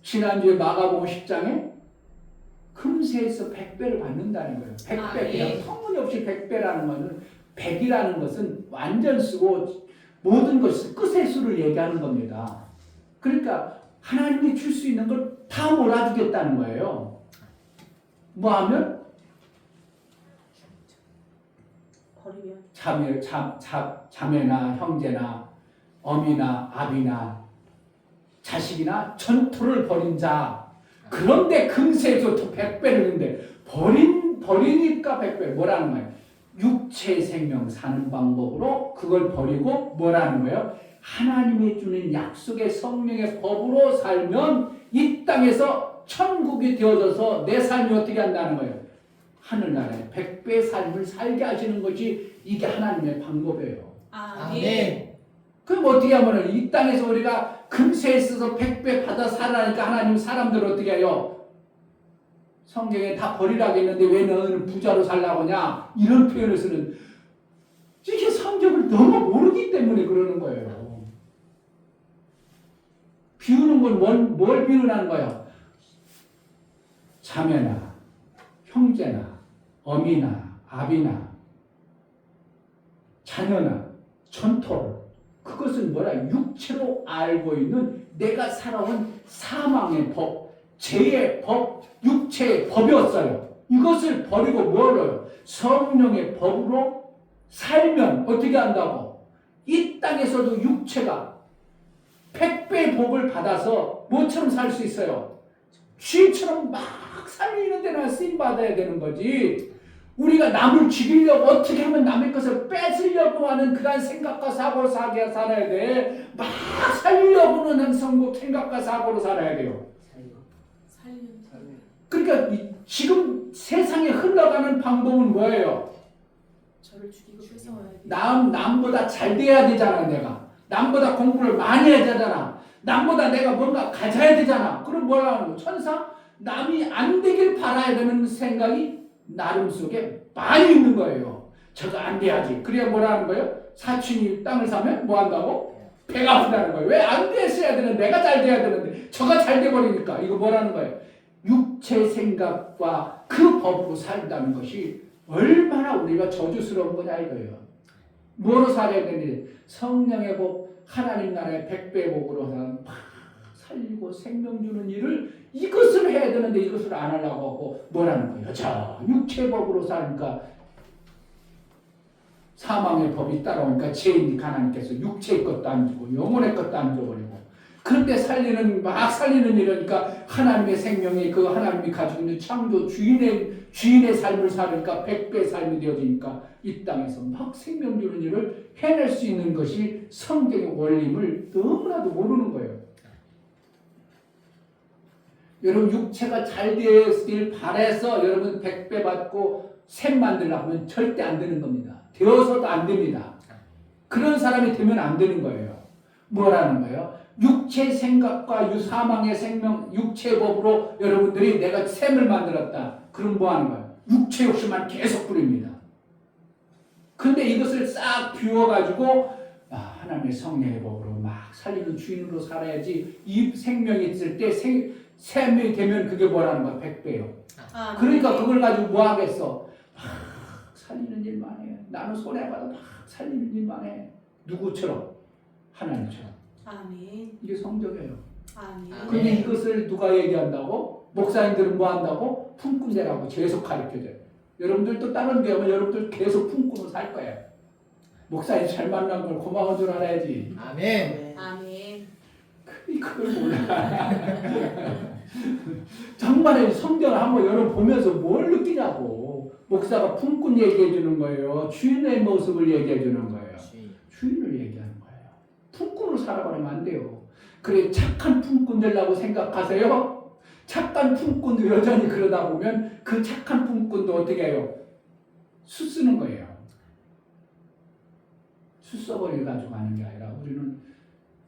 지난주에 마가복음 10장에 금세에서 100배를 받는다는 거예요. 100배, 그냥 터무니없이 100배라는 것은 100이라는 것은 완전 쓰고 모든 것이 끝의 수를 얘기하는 겁니다. 그러니까 하나님이 줄 수 있는 걸 다 몰아주겠다는 거예요. 뭐 하면? 자매나 형제나 어미나 아비나 자식이나 전토를 벌인 자. 그런데 금세에서 또 100배를 했는데 버리니까 100배. 뭐라는 거예요? 육체 생명 사는 방법으로 그걸 버리고 뭐라는 거예요? 하나님이 주는 약속의 성령의 법으로 살면 이 땅에서 천국이 되어져서 내 삶이 어떻게 한다는 거예요? 하늘나라에 100배의 삶을 살게 하시는 것이 이게 하나님의 방법이에요. 아멘. 그럼 어떻게 하면 이 땅에서 우리가 금세에 있어서 100배 받아 살아나니까 하나님 사람들 어떻게 해요? 성경에 다 버리라고 했는데 왜 너는 부자로 살라고 하냐? 이런 표현을 쓰는 이게 성경을 너무 모르기 때문에 그러는 거예요. 비우는 건 뭘 비우라는 거야? 자매나 형제나 어미나 아비나 자녀나 전토를 그것은 뭐라? 육체로 알고 있는 내가 살아온 사망의 법, 죄의 법, 육체의 법이었어요. 이것을 버리고 뭐로요? 성령의 법으로 살면 어떻게 한다고? 이 땅에서도 육체가 100배의 복을 받아서 뭐처럼 살 수 있어요? 쥐처럼 막 살리는 데나 쓰임받아야 되는 거지. 우리가 남을 죽이려고 어떻게 하면 남의 것을 뺏으려고 하는 그런 생각과 사고로 살아야 돼. 막 살리려고 하는 생각과 사고로 살아야 돼요. 그러니까 지금 세상에 흘러가는 방법은 뭐예요? 저를 죽이고 뺏어와야 돼. 남보다 잘 돼야 되잖아. 내가 남보다 공부를 많이 해야 되잖아. 남보다 내가 뭔가 가져야 되잖아. 그럼 뭐라 하는 거야? 천사? 남이 안 되길 바라야 되는 생각이 나름 속에 많이 있는 거예요. 저거 안 돼야지. 그래야 뭐라는 거예요? 사촌이 땅을 사면 뭐 한다고? 배가 아프다는 거예요. 왜 안 됐어야 되는데 내가 잘 돼야 되는데 저가 잘 돼버리니까 이거 뭐라는 거예요? 육체 생각과 그 법으로 살다는 것이 얼마나 우리가 저주스러운 거냐 이거예요. 뭐로 살아야 되는데 성령의 법, 하나님 나라의 100배 복으로 살리고 생명 주는 일을 이것을 해야 되는데 이것을 안 하려고 하고 뭐라는 거예요? 자, 육체 법으로 사니까 사망의 법이 따라오니까 죄인이 하나님께서 육체의 것도 안 주고 영혼의 것도 안 줘버리고 그런데 막 살리는 일이니까 하나님의 생명이 그 하나님이 가지고 있는 창조 주인의 삶을 살으니까 100배의 삶이 되어지니까 이 땅에서 막 생명 주는 일을 해낼 수 있는 것이 성경의 원림을 너무나도 모르는 거예요. 여러분 육체가 잘 되었길 바라서 여러분 100배 받고 샘 만들려고 하면 절대 안 되는 겁니다. 되어서도 안 됩니다. 그런 사람이 되면 안 되는 거예요. 뭐라는 거예요? 육체 생각과 사망의 생명, 육체 법으로 여러분들이 내가 샘을 만들었다. 그럼 뭐 하는 거예요? 육체 욕심만 계속 부립니다. 근데 이것을 싹 비워가지고 하나님의 성령의 법으로 막 살리는 주인으로 살아야지 이 생명이 있을 때 샘이 되면 그게 뭐라는 거야? 100배요. 그러니까 그걸 가지고 뭐 하겠어? 살리는 일만 해. 나는 손해봐도 막 살리는 일만 해. 누구처럼? 하나님처럼. 아멘. 이게 성경이에요. 아멘. 근데 이것을 누가 얘기한다고? 목사님들은 뭐 한다고? 품꾼대라고 계속 가르쳐줘요. 여러분들도 다른 데 오면 여러분들 계속 품고는 살 거예요. 목사님 잘 만난 걸 고마운 줄 알아야지. 아멘. 아멘. 그걸 몰라. 정말 성경을 한번 여러분 보면서 뭘 느끼냐고. 목사가 품꾼 얘기해 주는 거예요. 주인의 모습을 얘기해 주는 거예요. 주인을 얘기하는 거예요. 품꾼으로 살아가면 안 돼요. 그래 착한 품꾼 되려고 생각하세요? 착한 품꾼도 여전히 그러다 보면 그 착한 품꾼도 어떻게 해요? 수 쓰는 거예요. 수 써버려 가지고 하는 게 아니라 우리는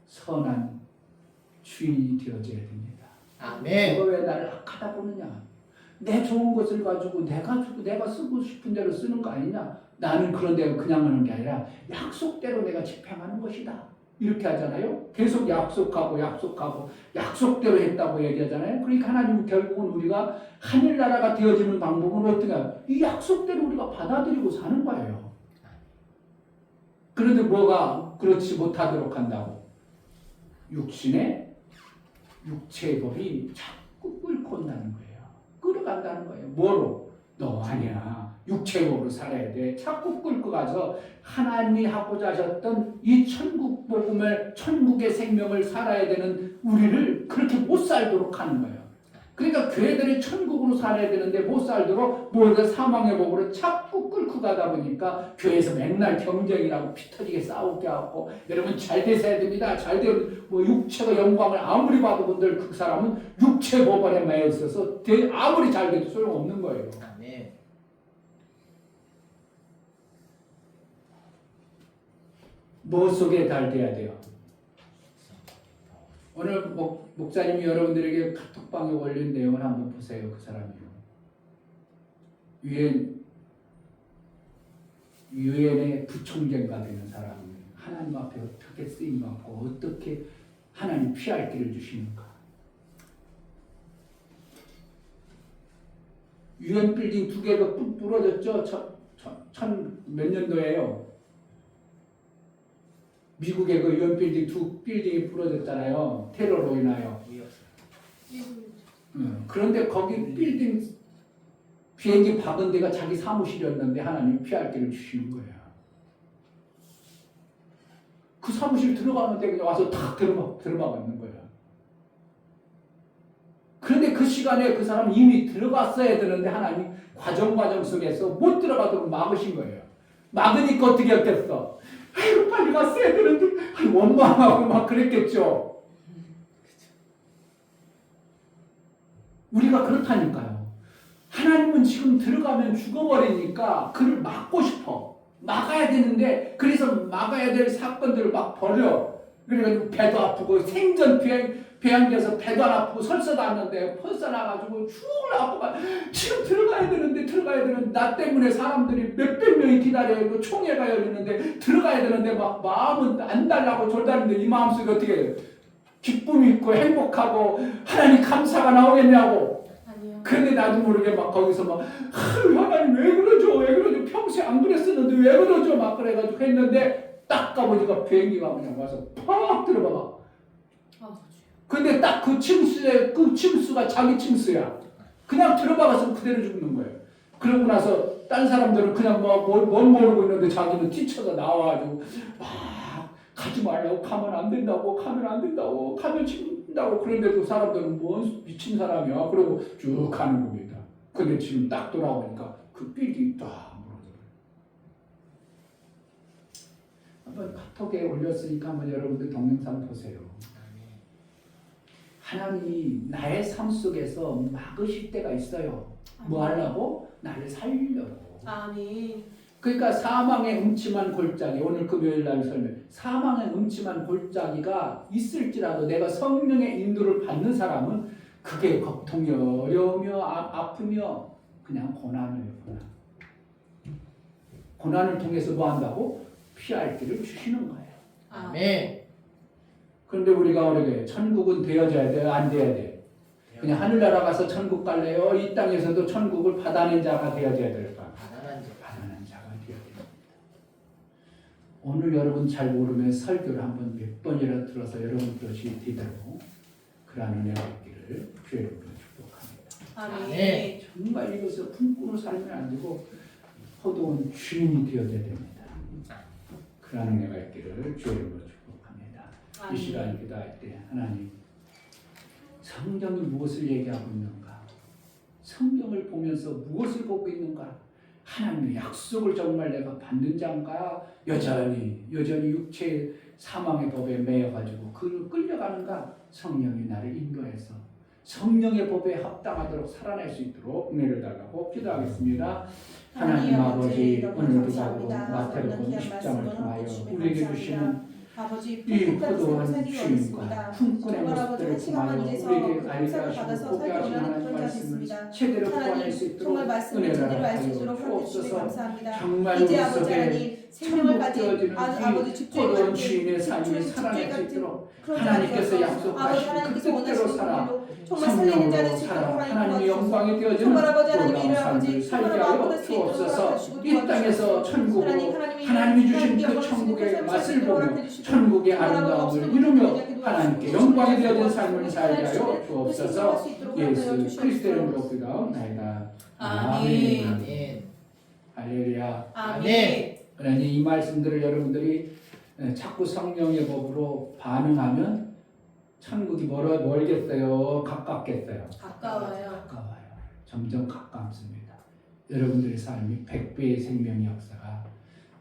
선한 주인이 되어져야 됩니다. 아멘. 내가 왜 나를 악하다 보느냐? 내 좋은 것을 가지고 내가 쓰고 싶은 대로 쓰는 거 아니냐? 나는 그런 대로 그냥 하는 게 아니라 약속대로 내가 집행하는 것이다. 이렇게 하잖아요. 계속 약속하고 약속대로 했다고 얘기하잖아요. 그러니까 하나님은 결국은 우리가 하늘나라가 되어지는 방법은 어떠냐? 이 약속대로 우리가 받아들이고 사는 거예요. 그런데 뭐가 그렇지 못하도록 한다고? 육체의 법이 자꾸 끌고 온다는 거예요. 끌어간다는 거예요. 뭐로? 너 아니야. 육체의 법으로 살아야 돼. 자꾸 끌고 가서 하나님이 하고자 하셨던 이 천국 복음을, 천국의 생명을 살아야 되는 우리를 그렇게 못 살도록 하는 거예요. 그러니까 교회들이 천국으로 살아야 되는데 못 살도록 모두 사망의 법으로 자꾸 끌고 가다 보니까 교회에서 맨날 경쟁이라고 피 터지게 싸우게 하고, 여러분 잘 되셔야 됩니다. 잘 되면 뭐 육체가 영광을 아무리 봐도 분들 그 사람은 육체 법안에 매여 있어서 아무리 잘 돼도 소용없는 거예요. 아멘. 뭐 속에 잘 돼야 돼요? 오늘 목사님이 여러분들에게 카톡방에 올린 내용을 한번 보세요. 그 사람이요. 유엔의 부총재가 되는 사람이 하나님 앞에 어떻게 쓰임받고 어떻게 하나님 피할 길을 주시는가. 유엔 빌딩 2개가 부러졌죠. 몇 년도예요? 미국의 그 유엔 빌딩 2 빌딩이 부러졌잖아요. 테러로 인하여. 그런데 거기 빌딩 비행기 박은 데가 자기 사무실이었는데 하나님 피할 길을 주시는 거예요. 그 사무실 들어가는데 그냥 와서 탁 들어가 있는 거예요. 그런데 그 시간에 그 사람은 이미 들어갔어야 되는데 하나님 과정 속에서 못 들어가도록 막으신 거예요. 막으니까 어떻게 했겠어? 아이고 빨리 갔어야 되는데 원망하고 막 그랬겠죠. 우리가 그렇다니까요. 하나님은 지금 들어가면 죽어버리니까 그를 막고 싶어. 막아야 되는데 그래서 막아야 될 사건들을 막 벌여. 그래가지고 배도 아프고 생전 배양돼서 배도 안 아프고 설사도 않는데 펄사 나가지고 죽으려고 지금 들어가야 되는데 나 때문에 사람들이 몇백 명이 기다려요. 총회가 열리는데 들어가야 되는데 막 마음은 안 달라고 졸다는데 이 마음속에 어떻게 해요? 기쁨이 있고 행복하고 하나님 감사가 나오겠냐고. 아니요. 그런데 나도 모르게 막 거기서 막 하나님 왜 그러죠? 평소에 안 그랬었는데 왜 그러죠? 막 그래가지고 했는데 딱 가보니까 비행기가 그냥 와서 팍 들어봐. 근데 딱 그 침수가 자기 침수야. 그냥 들어박아서 그대로 죽는 거예요. 그러고 나서 딴 사람들은 그냥 뭘 모르고 있는데 자기는 뛰쳐서 나와가지고 막 가지 말라고 가면 안 된다고 가면 죽는다고. 그런데도 사람들은 뭔 미친 사람이야. 그러고 쭉 가는 겁니다. 근데 지금 딱 돌아오니까 그 빌딩이 딱 무너져요. 한번 카톡에 올렸으니까 한번 여러분들 동영상 보세요. 하나님이 나의 삶 속에서 막으실 때가 있어요. 뭐 하려고? 나를 살리려고. 아멘. 그러니까 사망의 음침한 골짜기, 오늘 금요일 날 설명, 사망의 음침한 골짜기가 있을지라도 내가 성령의 인도를 받는 사람은 그게 고통이며 어려우며 아프며 그냥 고난이에요. 고난을 통해서 뭐 한다고? 피할 길을 주시는 거예요. 아멘. 그런데 우리가 어떻게 천국은 되어져야 돼요? 안 돼야 돼? 그냥 하늘나라 가서 천국 갈래요? 이 땅에서도 천국을 받아낸 자가 되어져야 될까? 받아낸 자가 되어야 됩니다. 오늘 여러분 잘 모르면 설교를 한번 몇 번이라 들어서 여러분 것이 되도록 그러한 은혜가 있기를 주의 이름으로 축복합니다. 아멘. 정말 이것을 품고는 살면 안 되고 포도원 주인이 되어야 됩니다. 그러한 은혜가 있기를 주의 이름으로 축복합니다. 이 시간 기도할 때 하나님 성경이 무엇을 얘기하고 있는가? 성경을 보면서 무엇을 보고 있는가? 하나님의 약속을 정말 내가 받는 자인가? 여전히 육체의 사망의 법에 매여가지고 그를 끌려가는가? 성령이 나를 인도해서 성령의 법에 합당하도록 살아날 수 있도록 은혜를 달라고 기도하겠습니다. 하나님 아버지, 오늘도 가고 마태복음 10장을 통하여 우리에게 주시는 아버지 이 포도원 포도원 살기 주인과 원했습니다. 품꾼의 정말 아버지 모습들을 한 시간만 통하여 위해서 우리에게 알게 감사를 하시고 받아서 보게 살기 하시는 원하는 하나님 그런 말씀을 자였습니다. 제대로 구원할 수 하나님 있도록 정말 말씀을 은혜를 제대로 알 수 하여 있도록 해주시니 주옵소서. 감사합니다. 정말 이제 우리 아버지 속에 하나님 생명을 가진 천국되어지는 아버지 이 집주인 포도원 같은 주인의 삶이 집주인 살아날 수 같은 있도록 그런 하나님께서 자리에서 약속하신 아버지 그 하나님께서 뜻대로 원하시는 살아 길로 정말 살리는 자는 지도록 하나님의 영광이 되어지는 정말 아버지 하나님 놀라운 이를 삶을 아버지 살게 정말 하여 아버지 주옵소서. 이 땅에서 천국으로 하나님이 주신 그 천국의 맛을 보며 천국의 아름다움을 이루며 하나님께 영광이 되어진 삶을 살게 하여 주옵소서. 예수 그리스도의 이름으로 기도하옵나이다. 아멘. 아멘. 할렐루야. 아멘. 그러니 이 말씀들을 여러분들이 자꾸 성령의 법으로 반응하면 천국이 멀겠어요? 가깝겠어요? 가까워요. 가까워요. 점점 가깝습니다. 여러분들의 삶이 100배의 생명의 역사가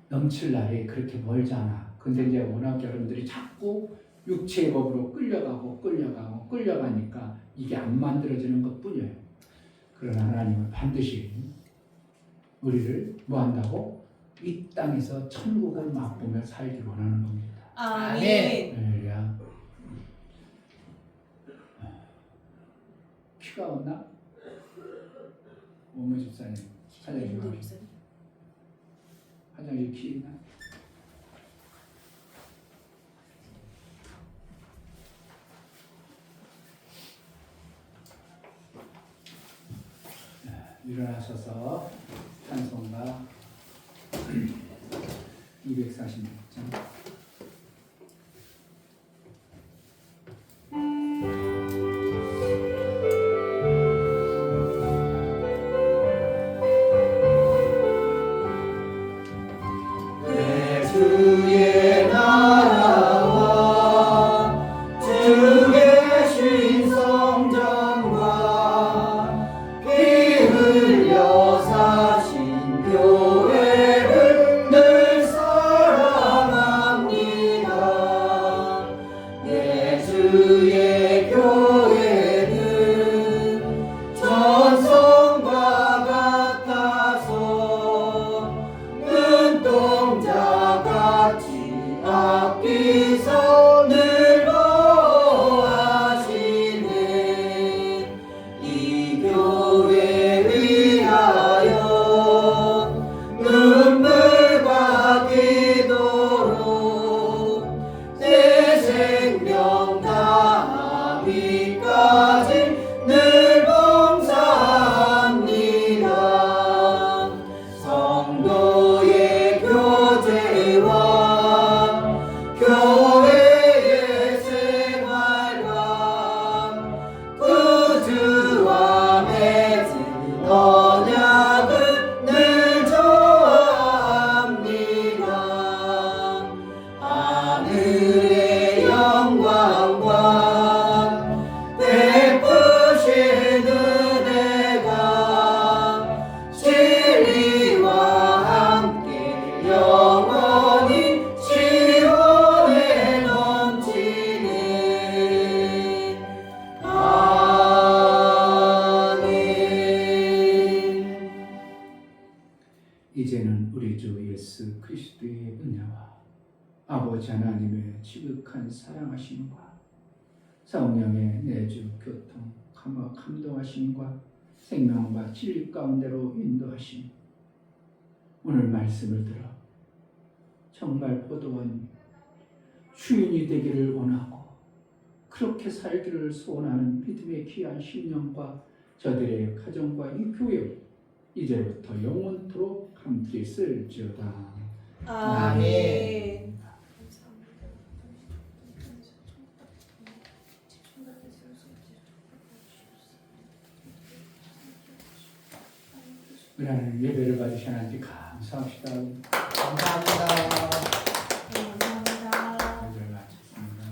넘칠 날이 그렇게 멀잖아. 근데 이제 워낙 여러분들이 자꾸 육체의 법으로 끌려가니까 이게 안 만들어지는 것 뿐이에요. 그러나 하나님은 반드시 우리를 뭐 한다고? 이 땅에서 천국을 맛보며 살기를 원하는 겁니다. 아멘. 할렐루야. 키가 왔나? 오모 집사님 화장실 가시. 화장실 키 있나? 일어나셔서 찬송가 246장 주의 나라와 주 계신 성전과 피 흘려 사신 교회를 늘 사랑합니다. 내 주의 교회는 전성과 같아서 눈동자같이 아끼서 늘 보호하시네. 이 교회 위하여 눈물과 기도로 내 생명 다하기까지 늘 봉사합니다. 성도의 교제와 교회의 생활과 구주와 맺은 언약을 늘 좋아합니다. 하늘의 영광과 베푸신 은혜가 진리와 함께 영원히 시온에 넘치네. 아멘. 이제는 우리 주 예수 그리스도의 은혜와 아버지 하나님의 지극한 사랑하심과 성령의 내주 교통 감동하심과 생명과 진리 가운데로 인도하심, 오늘 말씀을 들어 정말 포도원 주인이 되기를 원하고 그렇게 살기를 소원하는 믿음의 귀한 심령과 저들의 가정과 이 교회 이제부터 영원토록 함께 있을지어다. 아멘. 그날 예배를 받으신 하나님 감사합시다. 감사합니다. 감사합니다. 예배를 마쳤습니다.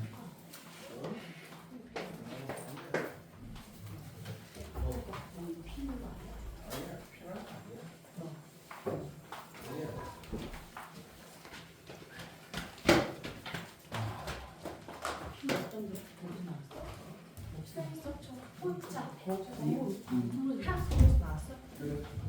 혼자. 그래.